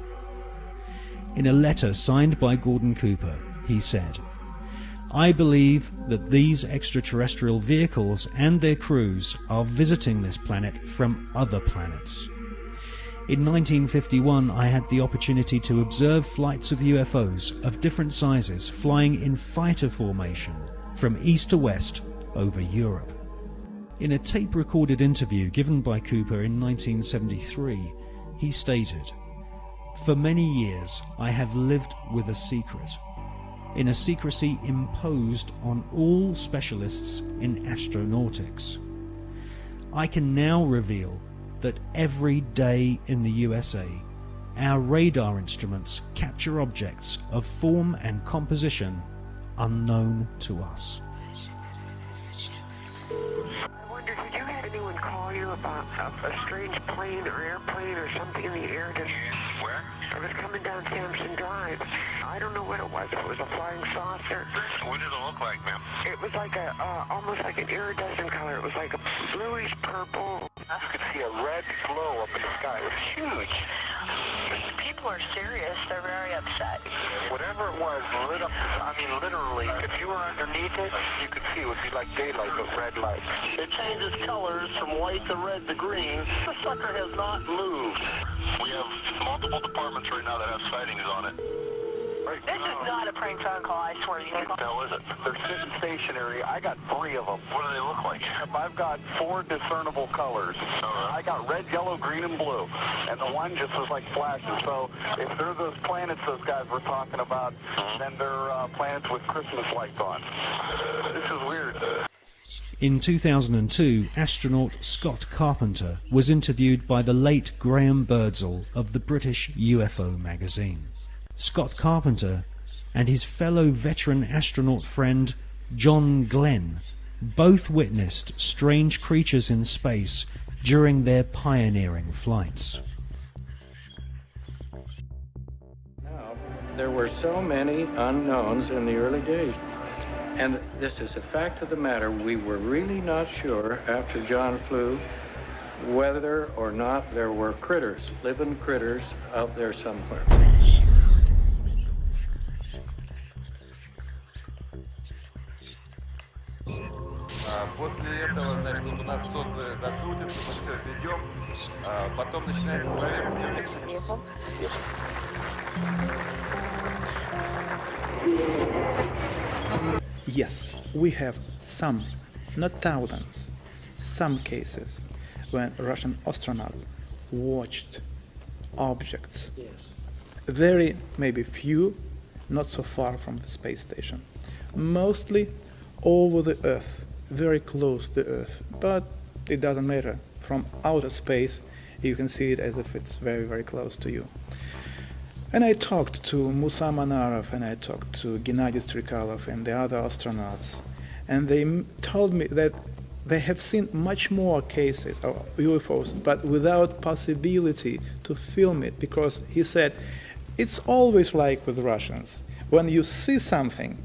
In a letter signed by Gordon Cooper, he said, "I believe that these extraterrestrial vehicles and their crews are visiting this planet from other planets. In 1951, I had the opportunity to observe flights of UFOs of different sizes flying in fighter formation from east to west over Europe." In a tape-recorded interview given by Cooper in 1973, he stated, "For many years I have lived with a secret, in a secrecy imposed on all specialists in astronautics. I can now reveal that every day in the USA, our radar instruments capture objects of form and composition unknown to us." I wonder, did you have anyone call you about a strange plane or airplane or something in the air? Where? It was coming down Sampson Drive. I don't know what it was. It was a flying saucer. What did it look like, ma'am? It was like a, almost like an iridescent color. It was like a bluish purple. I could see a red glow up in the sky. It was huge. People are serious. They're very upset. Whatever it was lit up, I mean, literally, if you were underneath it, you could see it would be like daylight with red light. It changes colors from white to red to green. The sucker has not moved. We have multiple departments right now that have sightings on it. This is not a prank phone call, I swear to you. No, is it? They're sitting stationary. I got 3 of them. What do they look like? I've got 4 discernible colors. I got red, yellow, green, and blue. And the one just was like flashes. So if they're those planets those guys were talking about, then they're planets with Christmas lights on. This is weird. In 2002, astronaut Scott Carpenter was interviewed by the late Graham Birdsall of the British UFO magazine. Scott Carpenter and his fellow veteran astronaut friend John Glenn both witnessed strange creatures in space during their pioneering flights. Now, there were so many unknowns in the early days. And this is a fact of the matter. We were really not sure after John flew whether or not there were critters, living critters out there somewhere. После этого, значит, вот у нас сотовые закрутится, мы все введем, потом начинается проверка. Yes, we have some, not thousands, some cases when Russian astronauts watched objects. Yes. Very, maybe few, not so far from the space station. Mostly over the Earth, very close to Earth, but it doesn't matter. From outer space, you can see it as if it's very, very close to you. And I talked to Musa Manarov and I talked to Gennady Strikalov and the other astronauts, and they told me that they have seen much more cases of UFOs, but without possibility to film it, because he said, it's always like with Russians. When you see something,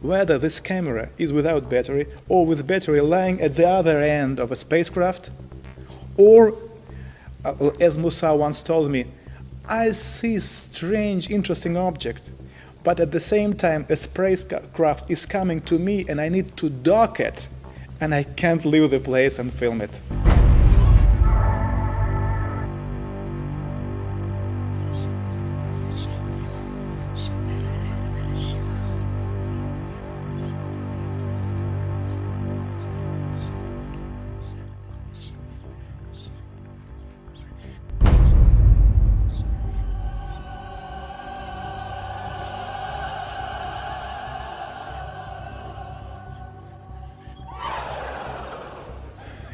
whether this camera is without battery or with battery lying at the other end of a spacecraft, or, as Musa once told me, I see strange, interesting objects, but at the same time a spacecraft is coming to me and I need to dock it, and I can't leave the place and film it.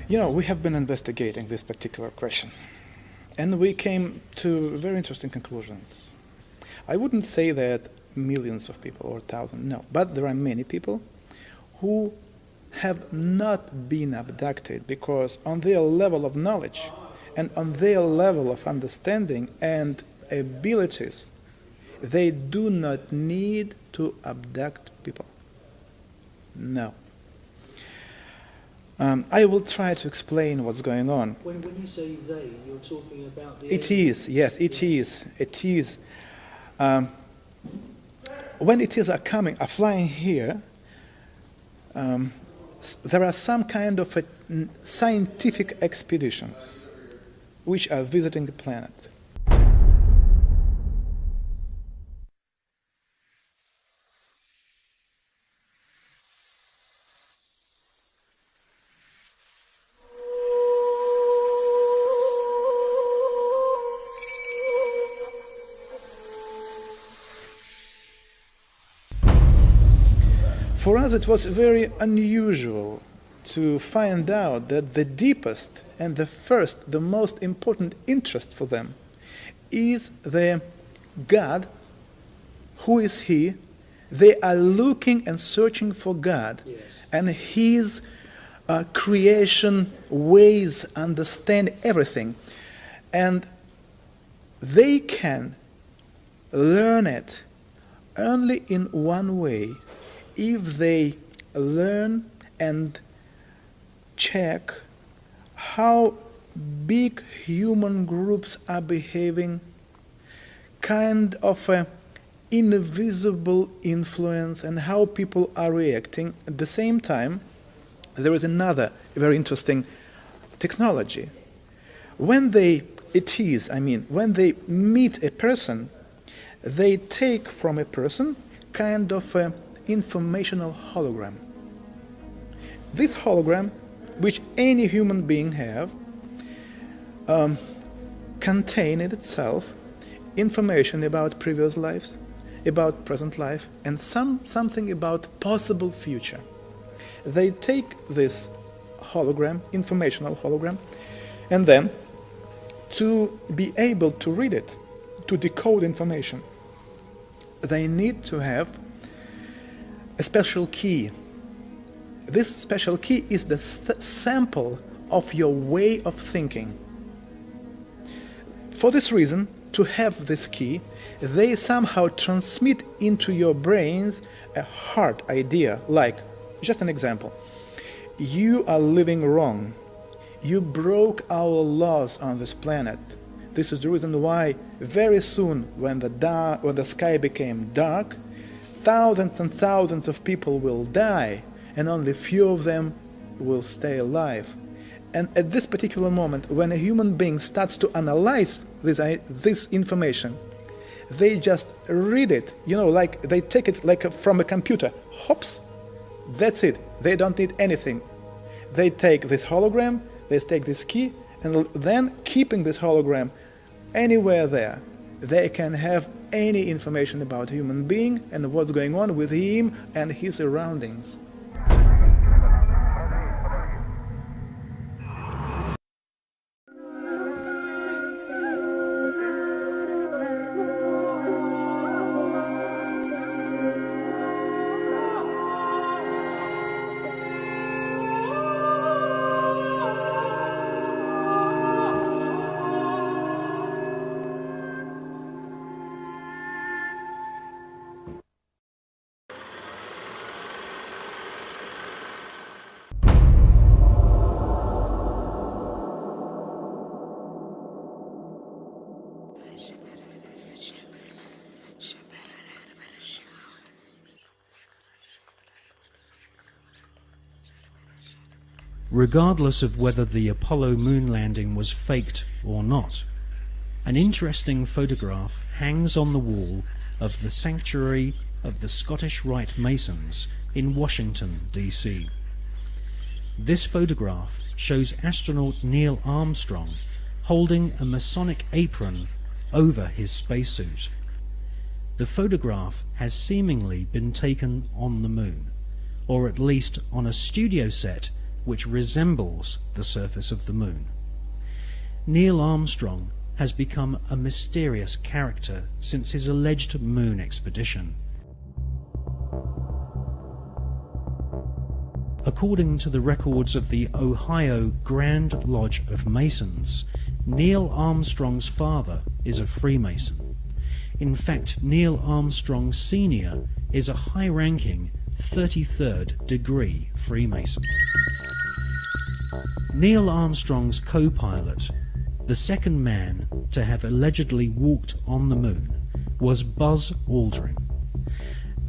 You know, we have been investigating this particular question, and we came to very interesting conclusions. I wouldn't say that millions of people or thousands, no, but there are many people who have not been abducted because on their level of knowledge and on their level of understanding and abilities, they do not need to abduct people. No. I will try to explain what's going on. When you say they, you're talking about the... It is, yes, it is. It is. When it is are flying here, there are some kind of scientific expeditions which are visiting the planet. For us, it was very unusual to find out that the deepest and the most important interest for them is the God. Who is He? They are looking and searching for God, yes, and His creation, ways, understand everything. And they can learn it only in one way, if they learn and check how big human groups are behaving, kind of an invisible influence, and how people are reacting. At the same time, there is another very interesting technology. When they meet a person, they take from a person kind of a informational hologram. This hologram, which any human being have, contain in itself information about previous lives, about present life, and something about possible future. They take this hologram, informational hologram, and then to be able to read it, to decode information, they need to have a special key. This special key is the sample of your way of thinking. For this reason, to have this key, they somehow transmit into your brains a hard idea, like, just an example, you are living wrong. You broke our laws on this planet. This is the reason why very soon, when the sky became dark, thousands and thousands of people will die, and only few of them will stay alive. And at this particular moment, when a human being starts to analyze this information, they just read it, like they take it like from a computer. Hops, that's it. They don't need anything. They take this hologram, they take this key, and then keeping this hologram anywhere there, they can have any information about a human being and what's going on with him and his surroundings. Regardless of whether the Apollo moon landing was faked or not, an interesting photograph hangs on the wall of the Sanctuary of the Scottish Rite Masons in Washington, D.C. This photograph shows astronaut Neil Armstrong holding a Masonic apron over his spacesuit. The photograph has seemingly been taken on the moon, or at least on a studio set which resembles the surface of the moon. Neil Armstrong has become a mysterious character since his alleged moon expedition. According to the records of the Ohio Grand Lodge of Masons, Neil Armstrong's father is a Freemason. In fact, Neil Armstrong Sr. is a high-ranking 33rd degree Freemason. Neil Armstrong's co-pilot, the second man to have allegedly walked on the moon, was Buzz Aldrin.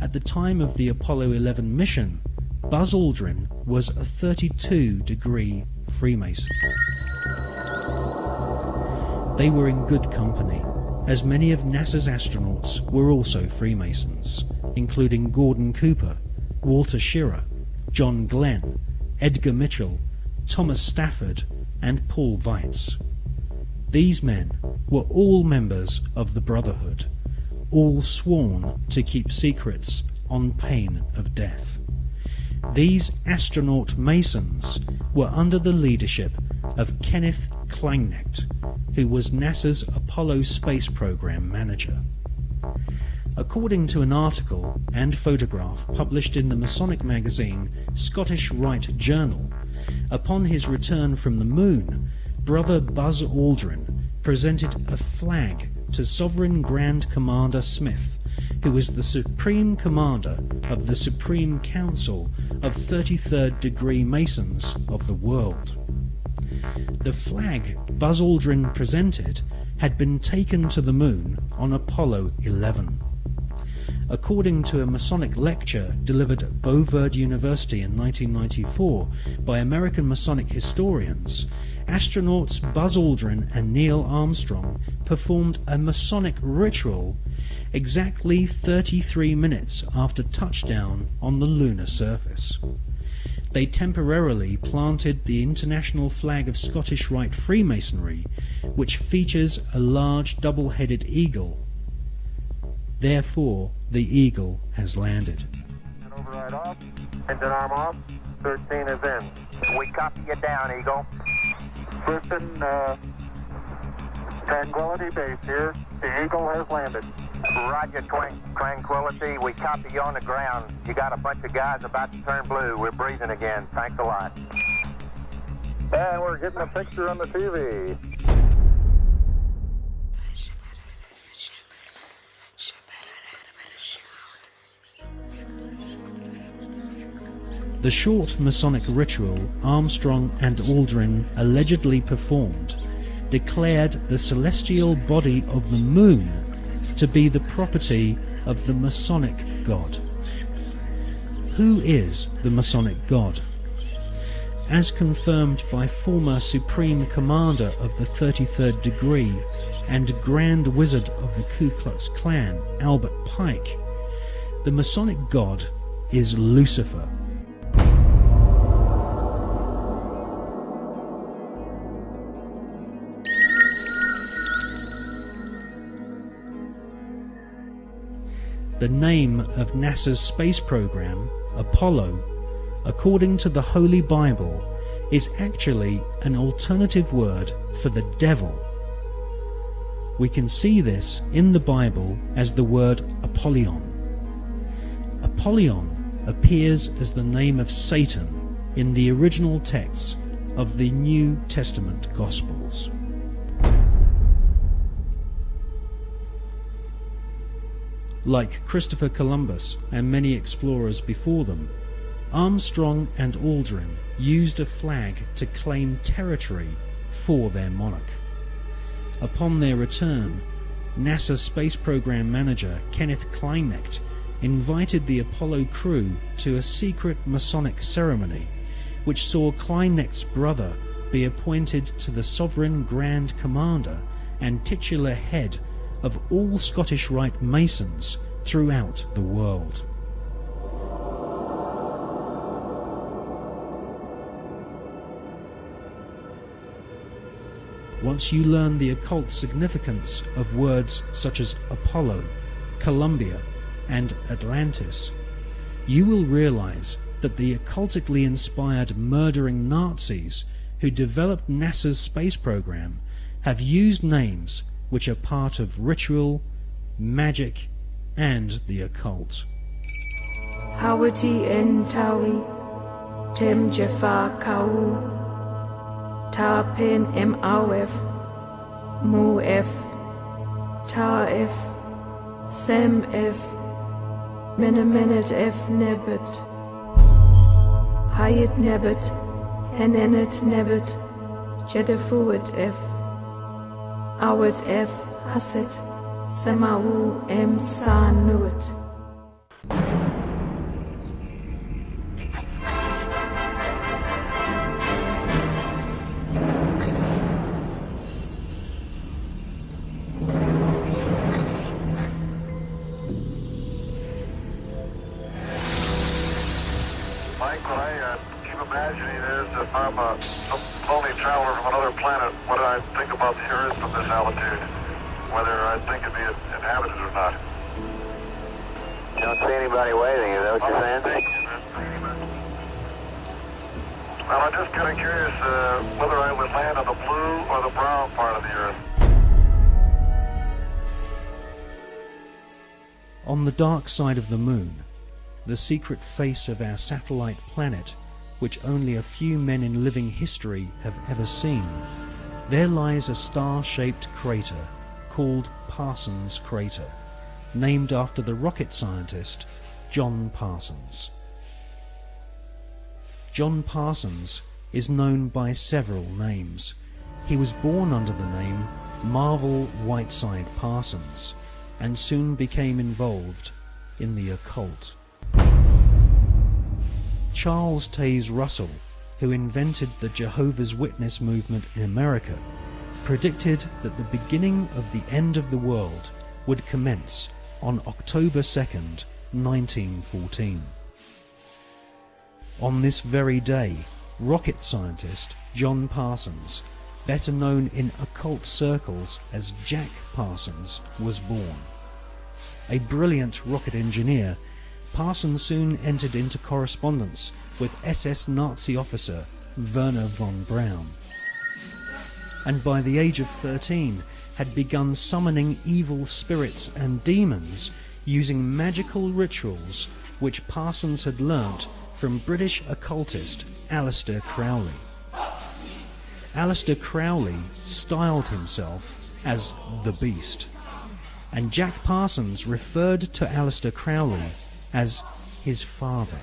At the time of the Apollo 11 mission, Buzz Aldrin was a 32 degree Freemason. They were in good company, as many of NASA's astronauts were also Freemasons, including Gordon Cooper, Walter Schirra, John Glenn, Edgar Mitchell, Thomas Stafford, and Paul Weitz. These men were all members of the Brotherhood, all sworn to keep secrets on pain of death. These astronaut Masons were under the leadership of Kenneth Klangnecht, who was NASA's Apollo space program manager. According to an article and photograph published in the Masonic magazine Scottish Rite Journal, upon his return from the moon, Brother Buzz Aldrin presented a flag to Sovereign Grand Commander Smith, who was the Supreme Commander of the Supreme Council of 33rd degree Masons of the world. The flag Buzz Aldrin presented had been taken to the moon on Apollo 11. According to a Masonic lecture delivered at Beauverde University in 1994 by American Masonic historians, astronauts Buzz Aldrin and Neil Armstrong performed a Masonic ritual exactly 33 minutes after touchdown on the lunar surface. They temporarily planted the international flag of Scottish Rite Freemasonry, which features a large double-headed eagle. Therefore, the eagle has landed. Override off. Engine arm off. 13 is in. We copy you down, Eagle. Houston, Tranquility Base here. The Eagle has landed. Roger, Tranquility. We copy you on the ground. You got a bunch of guys about to turn blue. We're breathing again. Thanks a lot. And we're getting a picture on the TV. The short Masonic ritual Armstrong and Aldrin allegedly performed declared the celestial body of the moon to be the property of the Masonic God. who is the Masonic God? As confirmed by former Supreme Commander of the 33rd Degree and Grand Wizard of the Ku Klux Klan, Albert Pike, the Masonic God is Lucifer. The name of NASA's space program, Apollo, according to the Holy Bible, is actually an alternative word for the devil. We can see this in the Bible as the word Apollyon. Apollyon appears as the name of Satan in the original texts of the New Testament Gospels. Like Christopher Columbus and many explorers before them, Armstrong and Aldrin used a flag to claim territory for their monarch. Upon their return, NASA Space Program Manager Kenneth Kleinecht invited the Apollo crew to a secret Masonic ceremony, which saw Kleinecht's brother be appointed to the Sovereign Grand Commander and titular head of all Scottish Rite Masons throughout the world. Once you learn the occult significance of words such as Apollo, Columbia, and Atlantis, you will realize that the occultically inspired murdering Nazis who developed NASA's space program have used names which are part of ritual, magic, and the occult. Hawati en Tawi, Tem Jafar Kau, Tarpen Mawf, Muef, Taif, Semf, Menemenet F Nebet, Hayat Nebet, Henenet Nebet, Jedefuet F, Awet F Haset, Semau M Sanuet. Mike, what I keep imagining is if I'm some lonely traveler from another planet, what do I think about the Earth from this altitude? Whether I think it'd be inhabited or not. You don't see anybody waving, is that what you're saying? Well, I'm just kind of curious whether I would land on the blue or the brown part of the Earth. On the dark side of the moon, the secret face of our satellite planet, which only a few men in living history have ever seen, there lies a star-shaped crater called Parsons Crater, named after the rocket scientist John Parsons. John Parsons is known by several names. He was born under the name Marvel Whiteside Parsons and soon became involved in the occult. Charles Taze Russell, who invented the Jehovah's Witness movement in America, predicted that the beginning of the end of the world would commence on October 2nd, 1914. On this very day, rocket scientist John Parsons, better known in occult circles as Jack Parsons, was born. A brilliant rocket engineer, Parsons soon entered into correspondence with SS Nazi officer Werner von Braun, and by the age of 13 had begun summoning evil spirits and demons using magical rituals which Parsons had learnt from British occultist Aleister Crowley. Aleister Crowley styled himself as the Beast, and Jack Parsons referred to Aleister Crowley as his father.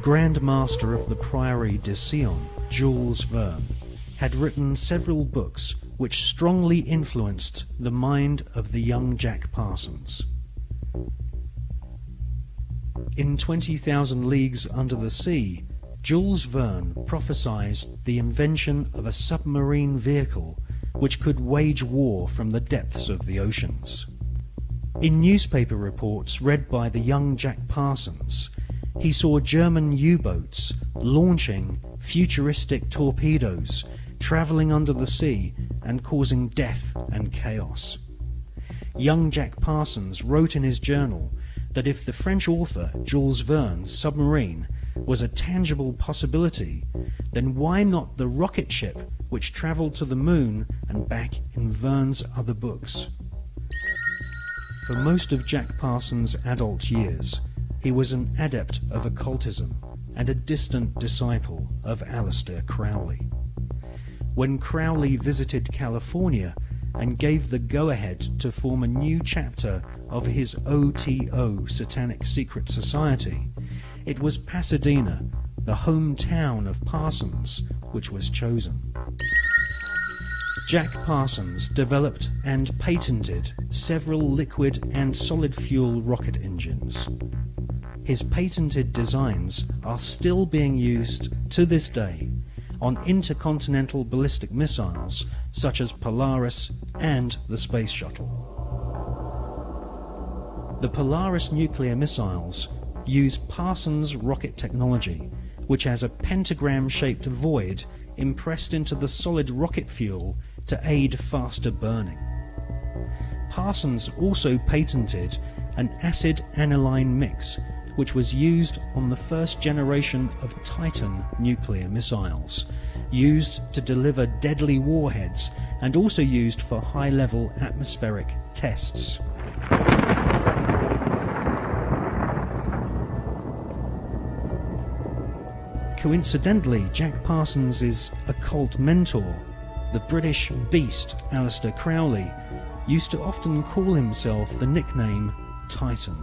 Grand Master of the Priory de Sion, Jules Verne, had written several books which strongly influenced the mind of the young Jack Parsons. In 20,000 Leagues Under the Sea, Jules Verne prophesied the invention of a submarine vehicle which could wage war from the depths of the oceans. In newspaper reports read by the young Jack Parsons, he saw German U-boats launching futuristic torpedoes, travelling under the sea and causing death and chaos. Young Jack Parsons wrote in his journal that if the French author Jules Verne's submarine was a tangible possibility, then why not the rocket ship which travelled to the moon and back in Verne's other books? For most of Jack Parsons' adult years, he was an adept of occultism and a distant disciple of Aleister Crowley. When Crowley visited California and gave the go-ahead to form a new chapter of his OTO Satanic Secret Society, it was Pasadena, the hometown of Parsons, which was chosen. Jack Parsons developed and patented several liquid and solid fuel rocket engines. His patented designs are still being used to this day on intercontinental ballistic missiles such as Polaris and the Space Shuttle. The Polaris nuclear missiles use Parsons rocket technology, which has a pentagram-shaped void impressed into the solid rocket fuel to aid faster burning. Parsons also patented an acid aniline mix, which was used on the first generation of Titan nuclear missiles, used to deliver deadly warheads and also used for high-level atmospheric tests. Coincidentally, Jack Parsons' occult mentor, the British beast Aleister Crowley, used to often call himself the nickname Titan.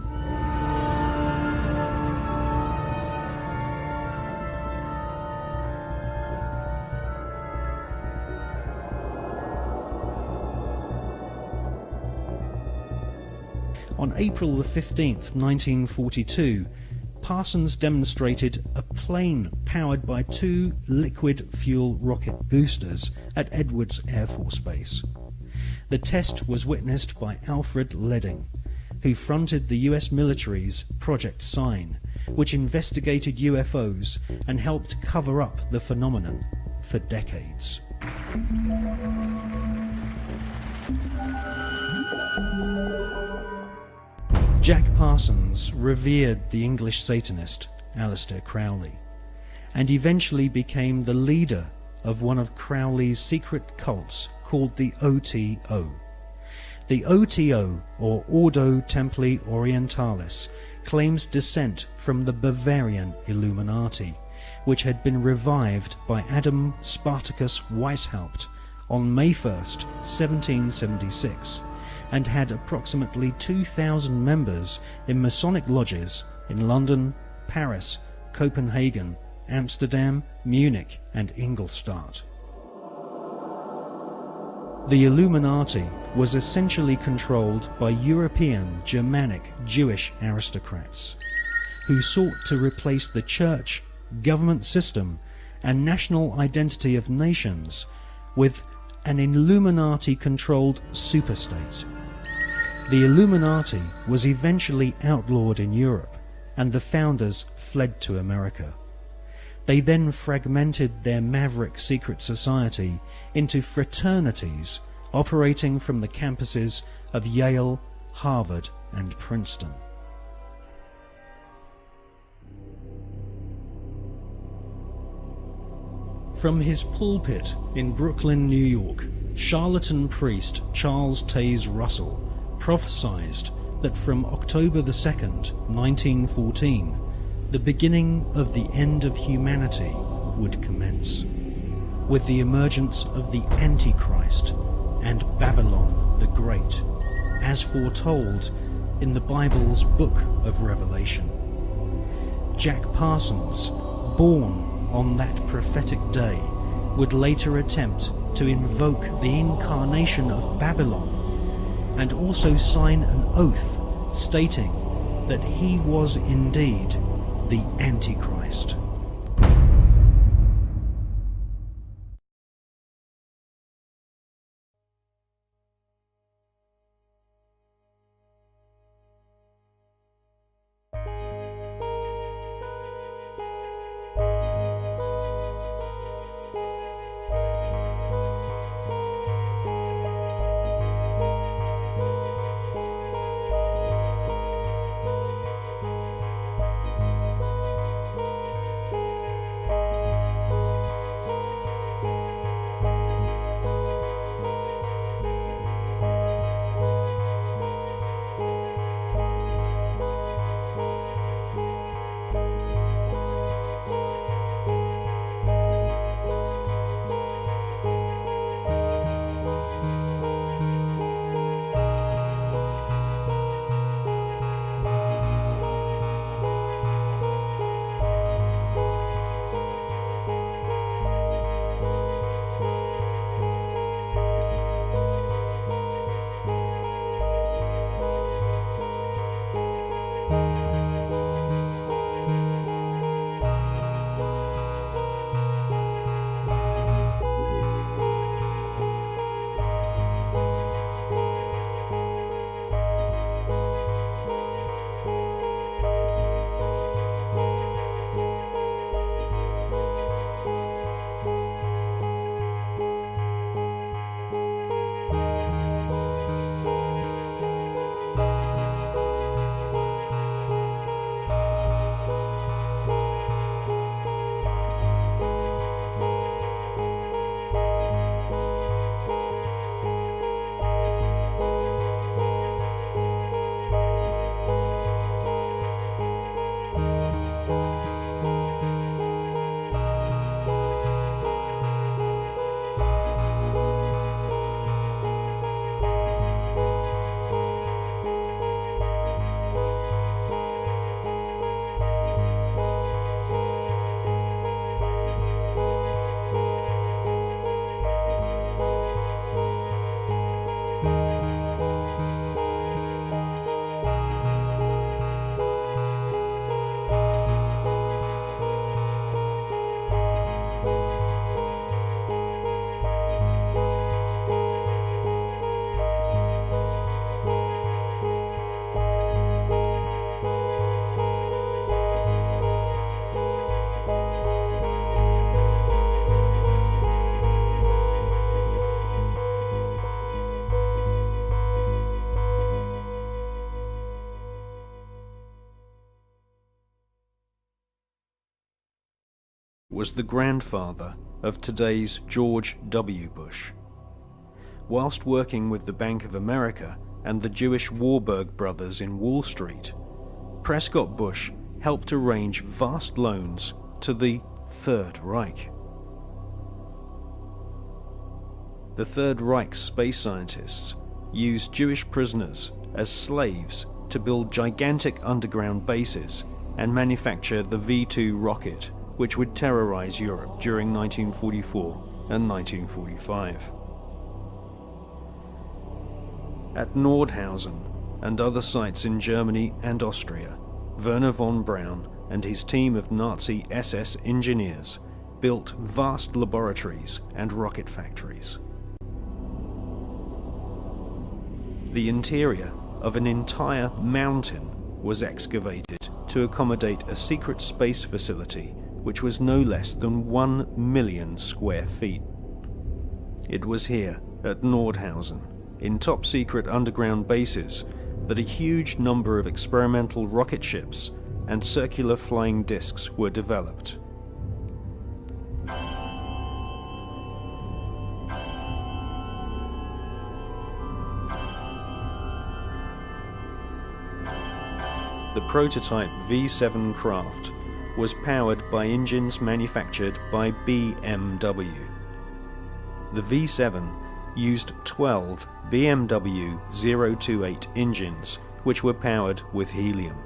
On April the 15th, 1942, Parsons demonstrated a plane powered by 2 liquid fuel rocket boosters at Edwards Air Force Base. The test was witnessed by Alfred Ledding, who fronted the US military's Project Sign, which investigated UFOs and helped cover up the phenomenon for decades. Jack Parsons revered the English Satanist Aleister Crowley, and eventually became the leader of one of Crowley's secret cults called the OTO. The OTO, or Ordo Templi Orientalis, claims descent from the Bavarian Illuminati, which had been revived by Adam Spartacus Weishaupt on May 1st, 1776, and had approximately 2,000 members in Masonic lodges in London, Paris, Copenhagen, Amsterdam, Munich and Ingolstadt. The Illuminati was essentially controlled by European, Germanic, Jewish aristocrats, who sought to replace the church, government system and national identity of nations with an Illuminati-controlled superstate. The Illuminati was eventually outlawed in Europe, and the founders fled to America. They then fragmented their maverick secret society into fraternities operating from the campuses of Yale, Harvard, and Princeton. From his pulpit in Brooklyn, New York, charlatan priest Charles Taze Russell prophesied that from October the 2nd, 1914, the beginning of the end of humanity would commence, with the emergence of the Antichrist and Babylon the Great, as foretold in the Bible's book of Revelation. Jack Parsons, born on that prophetic day, would later attempt to invoke the incarnation of Babylon and also sign an oath stating that he was indeed the Antichrist. Was the grandfather of today's George W. Bush. Whilst working with the Bank of America and the Jewish Warburg brothers in Wall Street, Prescott Bush helped arrange vast loans to the Third Reich. The Third Reich's space scientists used Jewish prisoners as slaves to build gigantic underground bases and manufacture the V-2 rocket, which would terrorize Europe during 1944 and 1945. At Nordhausen and other sites in Germany and Austria, Werner von Braun and his team of Nazi SS engineers built vast laboratories and rocket factories. The interior of an entire mountain was excavated to accommodate a secret space facility which was no less than 1 million square feet. It was here, at Nordhausen, in top-secret underground bases, that a huge number of experimental rocket ships and circular flying discs were developed. The prototype V-7 craft was powered by engines manufactured by BMW. The V-7 used 12 BMW 028 engines, which were powered with helium.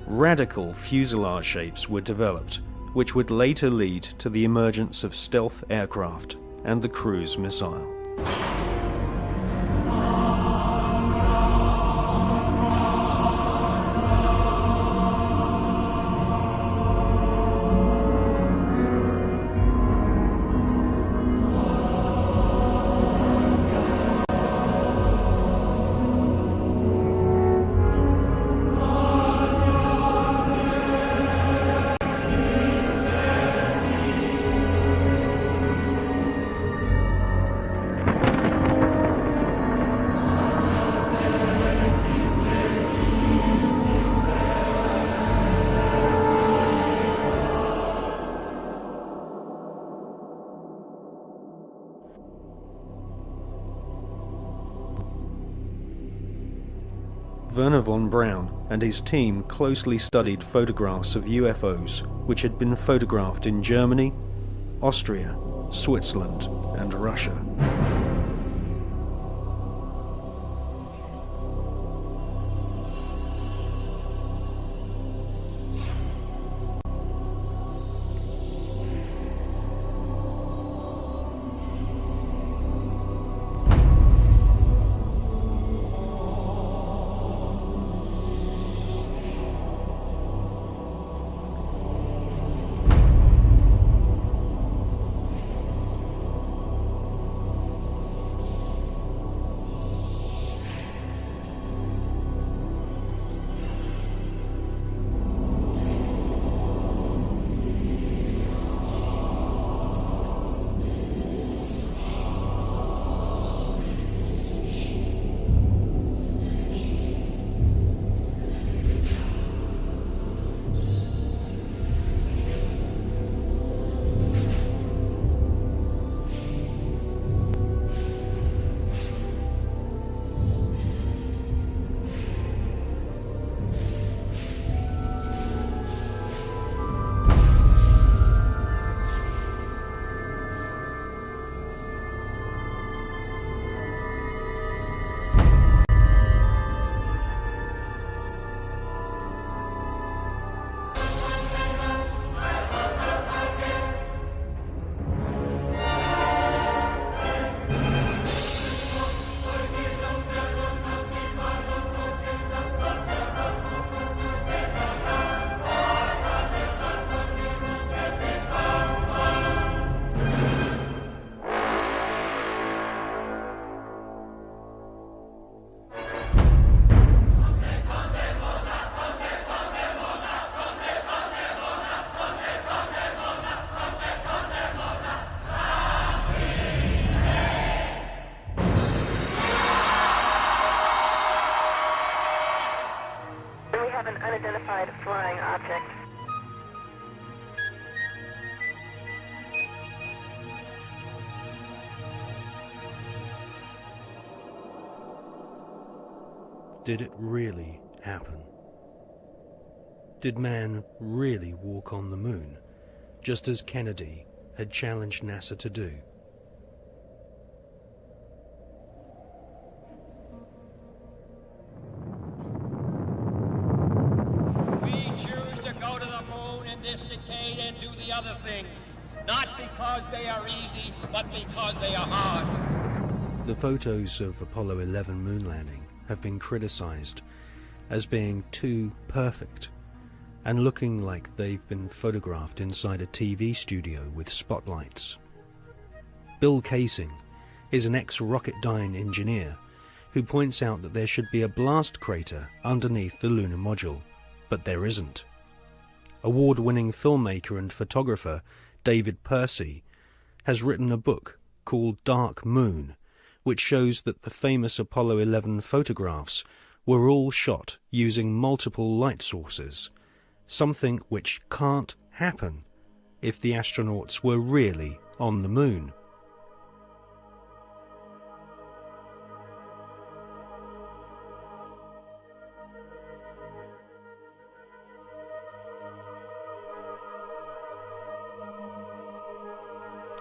radical fuselage shapes were developed, which would later lead to the emergence of stealth aircraft and the cruise missile. Werner von Braun and his team closely studied photographs of UFOs which had been photographed in Germany, Austria, Switzerland, and Russia. Unidentified flying object. Did it really happen? Did man really walk on the moon, just as Kennedy had challenged NASA to do? And do the other things, not because they are easy, but because they are hard. The photos of Apollo 11 moon landing have been criticized as being too perfect and looking like they've been photographed inside a TV studio with spotlights. Bill Casing is an ex-Rocketdyne engineer who points out that there should be a blast crater underneath the lunar module, but there isn't. Award-winning filmmaker and photographer David Percy has written a book called Dark Moon, which shows that the famous Apollo 11 photographs were all shot using multiple light sources, something which can't happen if the astronauts were really on the moon.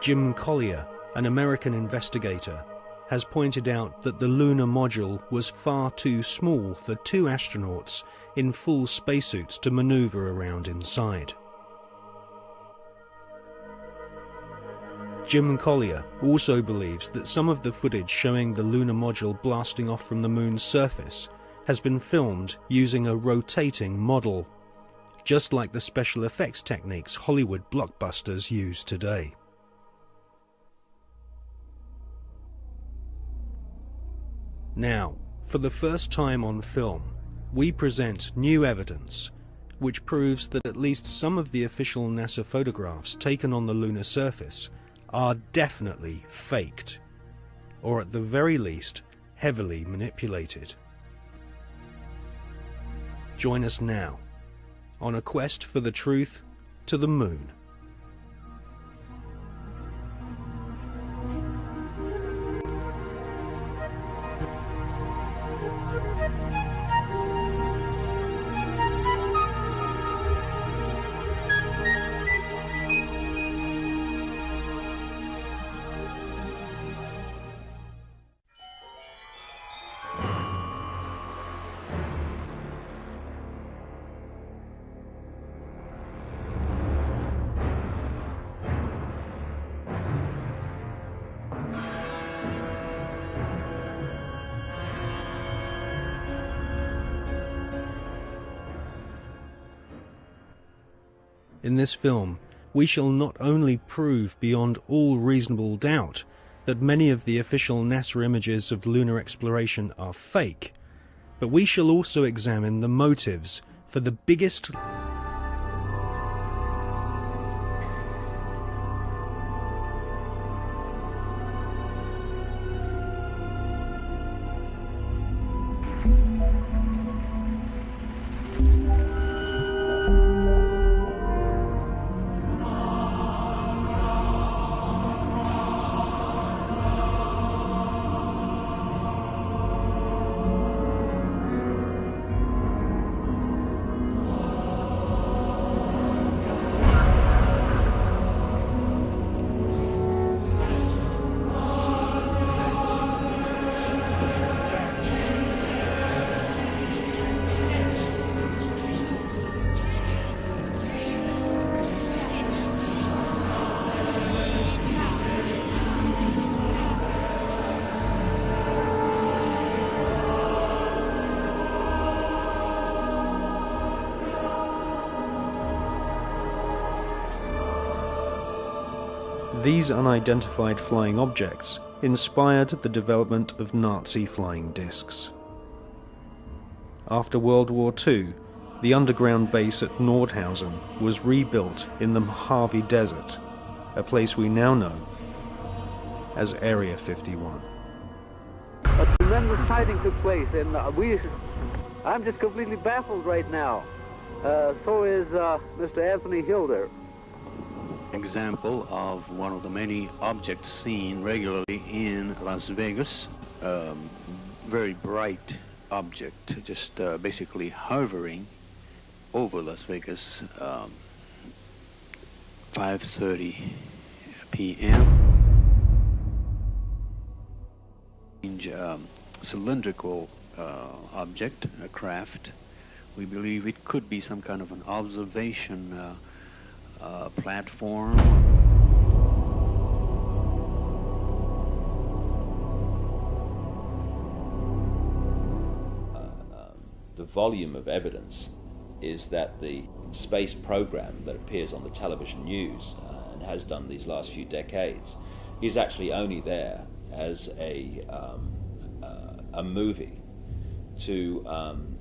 Jim Collier, an American investigator, has pointed out that the lunar module was far too small for 2 astronauts in full spacesuits to maneuver around inside. Jim Collier also believes that some of the footage showing the lunar module blasting off from the moon's surface has been filmed using a rotating model, just like the special effects techniques Hollywood blockbusters use today. Now, for the first time on film, we present new evidence which proves that at least some of the official NASA photographs taken on the lunar surface are definitely faked, or at the very least, heavily manipulated. Join us now on a quest for the truth to the moon. In this film, we shall not only prove beyond all reasonable doubt that many of the official NASA images of lunar exploration are fake, but we shall also examine the motives for the biggest These unidentified flying objects inspired the development of Nazi flying discs. After World War II, the underground base at Nordhausen was rebuilt in the Mojave Desert, a place we now know as Area 51. A tremendous sighting took place, and I'm just completely baffled right now. So is Mr. Anthony Hilder. Example of one of the many objects seen regularly in Las Vegas. Very bright object, just basically hovering over Las Vegas. 5:30 p.m. Cylindrical object, a craft. We believe it could be some kind of an observation platform. The volume of evidence is that the space program that appears on the television news and has done these last few decades is actually only there as a movie to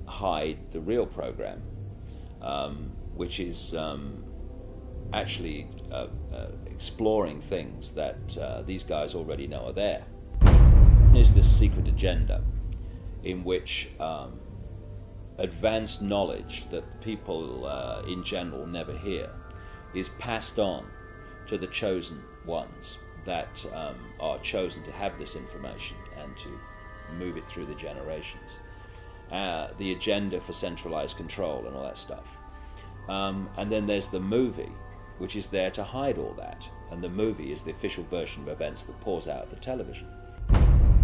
hide the real program, which is actually exploring things that these guys already know are there. Is this secret agenda in which advanced knowledge that people in general never hear is passed on to the chosen ones that are chosen to have this information and to move it through the generations. The agenda for centralized control and all that stuff. And then there's the movie, which is there to hide all that. And the movie is the official version of events that pours out of the television.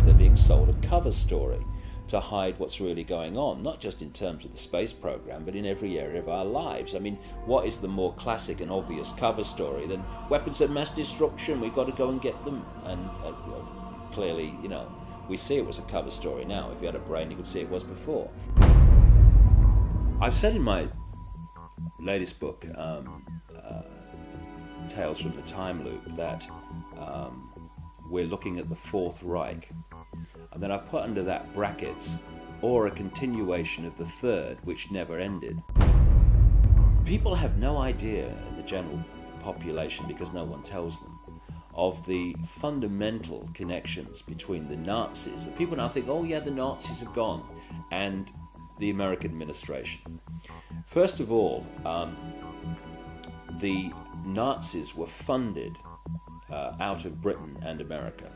they're being sold a cover story to hide what's really going on, not just in terms of the space program, but in every area of our lives. I mean, what is the more classic and obvious cover story than weapons of mass destruction, we've got to go and get them? And clearly, you know, we see it was a cover story now. If you had a brain, you could see it was before. I've said in my latest book, Tales from the Time Loop, that we're looking at the Fourth Reich. And then I put under that brackets, or a continuation of the Third, which never ended. People have no idea, the general population, because no one tells them, of the fundamental connections between the Nazis. The people now think, oh yeah, the Nazis have gone, and the American administration. First of all, the Nazis were funded out of Britain and America.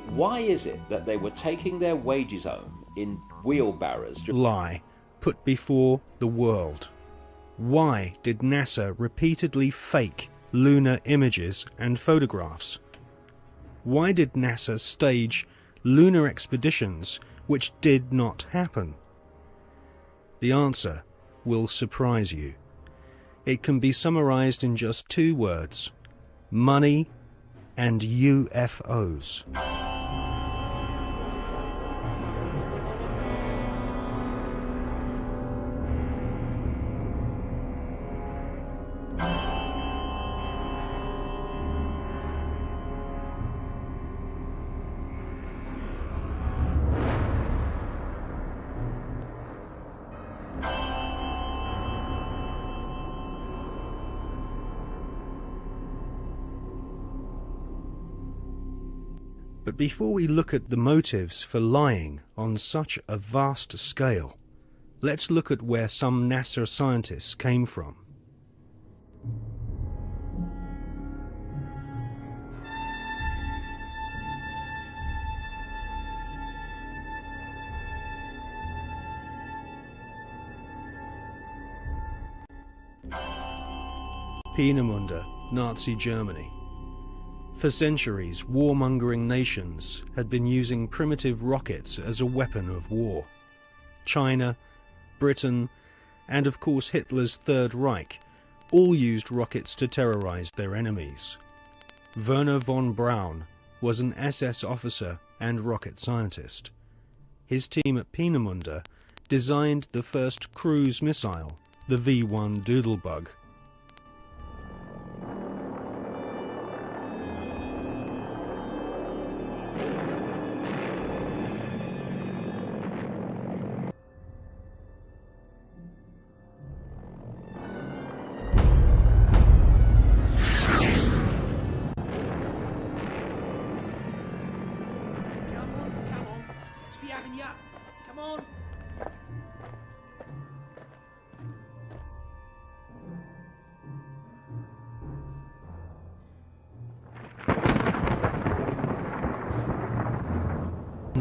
Why is it that they were taking their wages home in wheelbarrows? Lie put before the world. Why did NASA repeatedly fake lunar images and photographs? Why did NASA stage lunar expeditions which did not happen? The answer will surprise you. It can be summarized in just 2 words: money and UFOs. But before we look at the motives for lying on such a vast scale, let's look at where some NASA scientists came from. Peenemünde, Nazi Germany. For centuries, warmongering nations had been using primitive rockets as a weapon of war. China, Britain, and of course Hitler's Third Reich all used rockets to terrorize their enemies. Werner von Braun was an SS officer and rocket scientist. His team at Peenemünde designed the first cruise missile, the V-1 Doodlebug.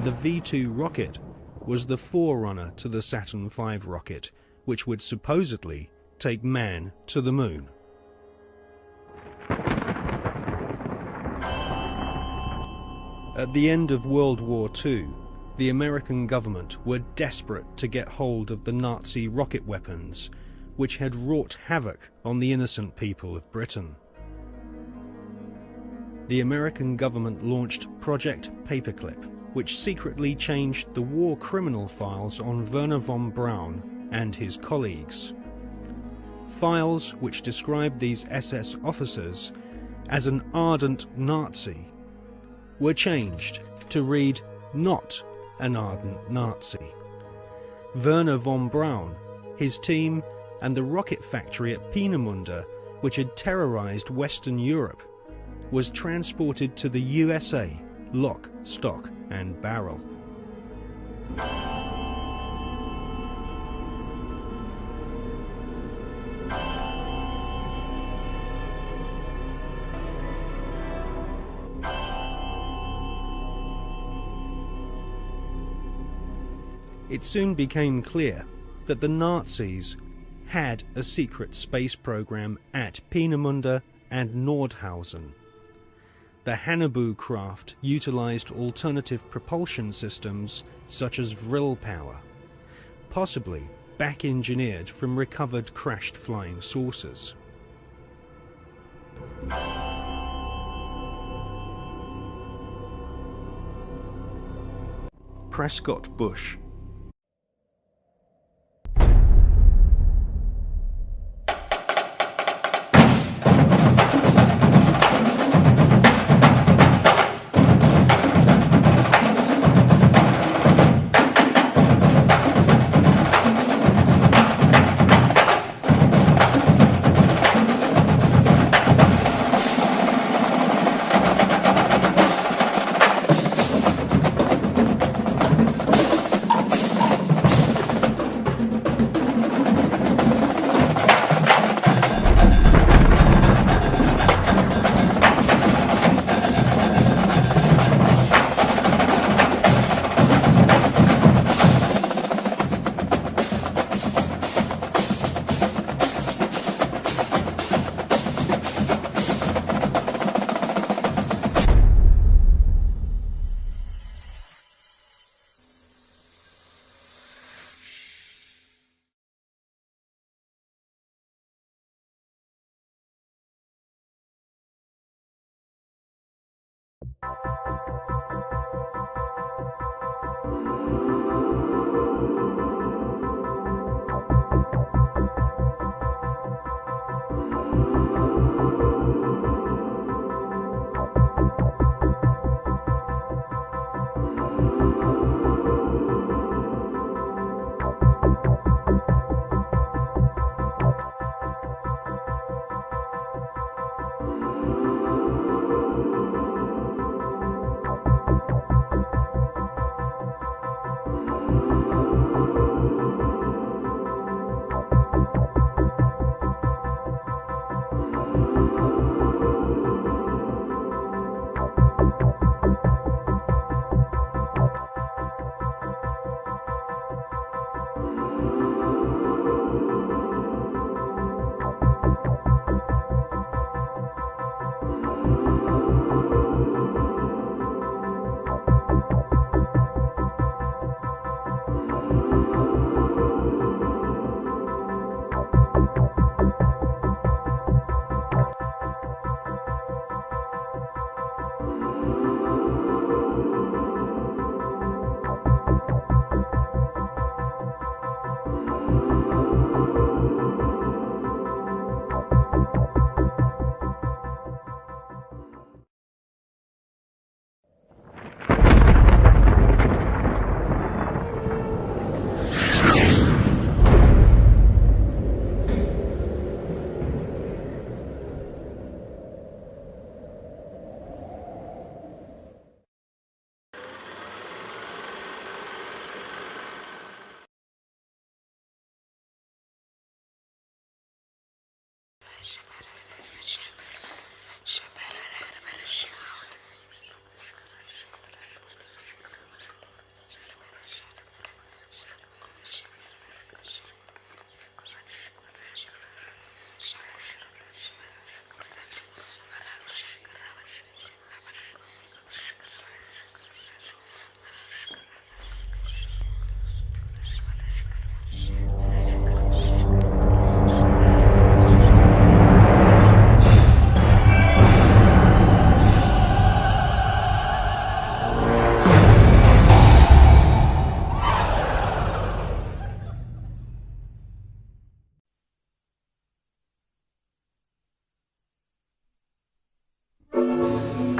The V-2 rocket was the forerunner to the Saturn V rocket, which would supposedly take man to the moon. At the end of World War II, the American government were desperate to get hold of the Nazi rocket weapons, which had wrought havoc on the innocent people of Britain. The American government launched Project Paperclip, which secretly changed the war criminal files on Werner von Braun and his colleagues. Files which described these SS officers as an ardent Nazi were changed to read not an ardent Nazi. Werner von Braun, his team, and the rocket factory at Peenemünde, which had terrorized Western Europe, was transported to the USA, lock, stock, and barrel. It soon became clear that the Nazis had a secret space program at Peenemünde and Nordhausen. the Hannibal craft utilized alternative propulsion systems such as vril power, possibly back-engineered from recovered crashed flying saucers. Prescott Bush.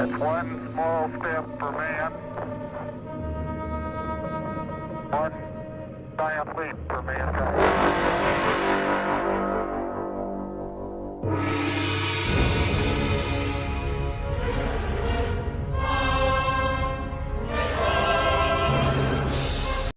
It's one small step for man, one giant leap for mankind.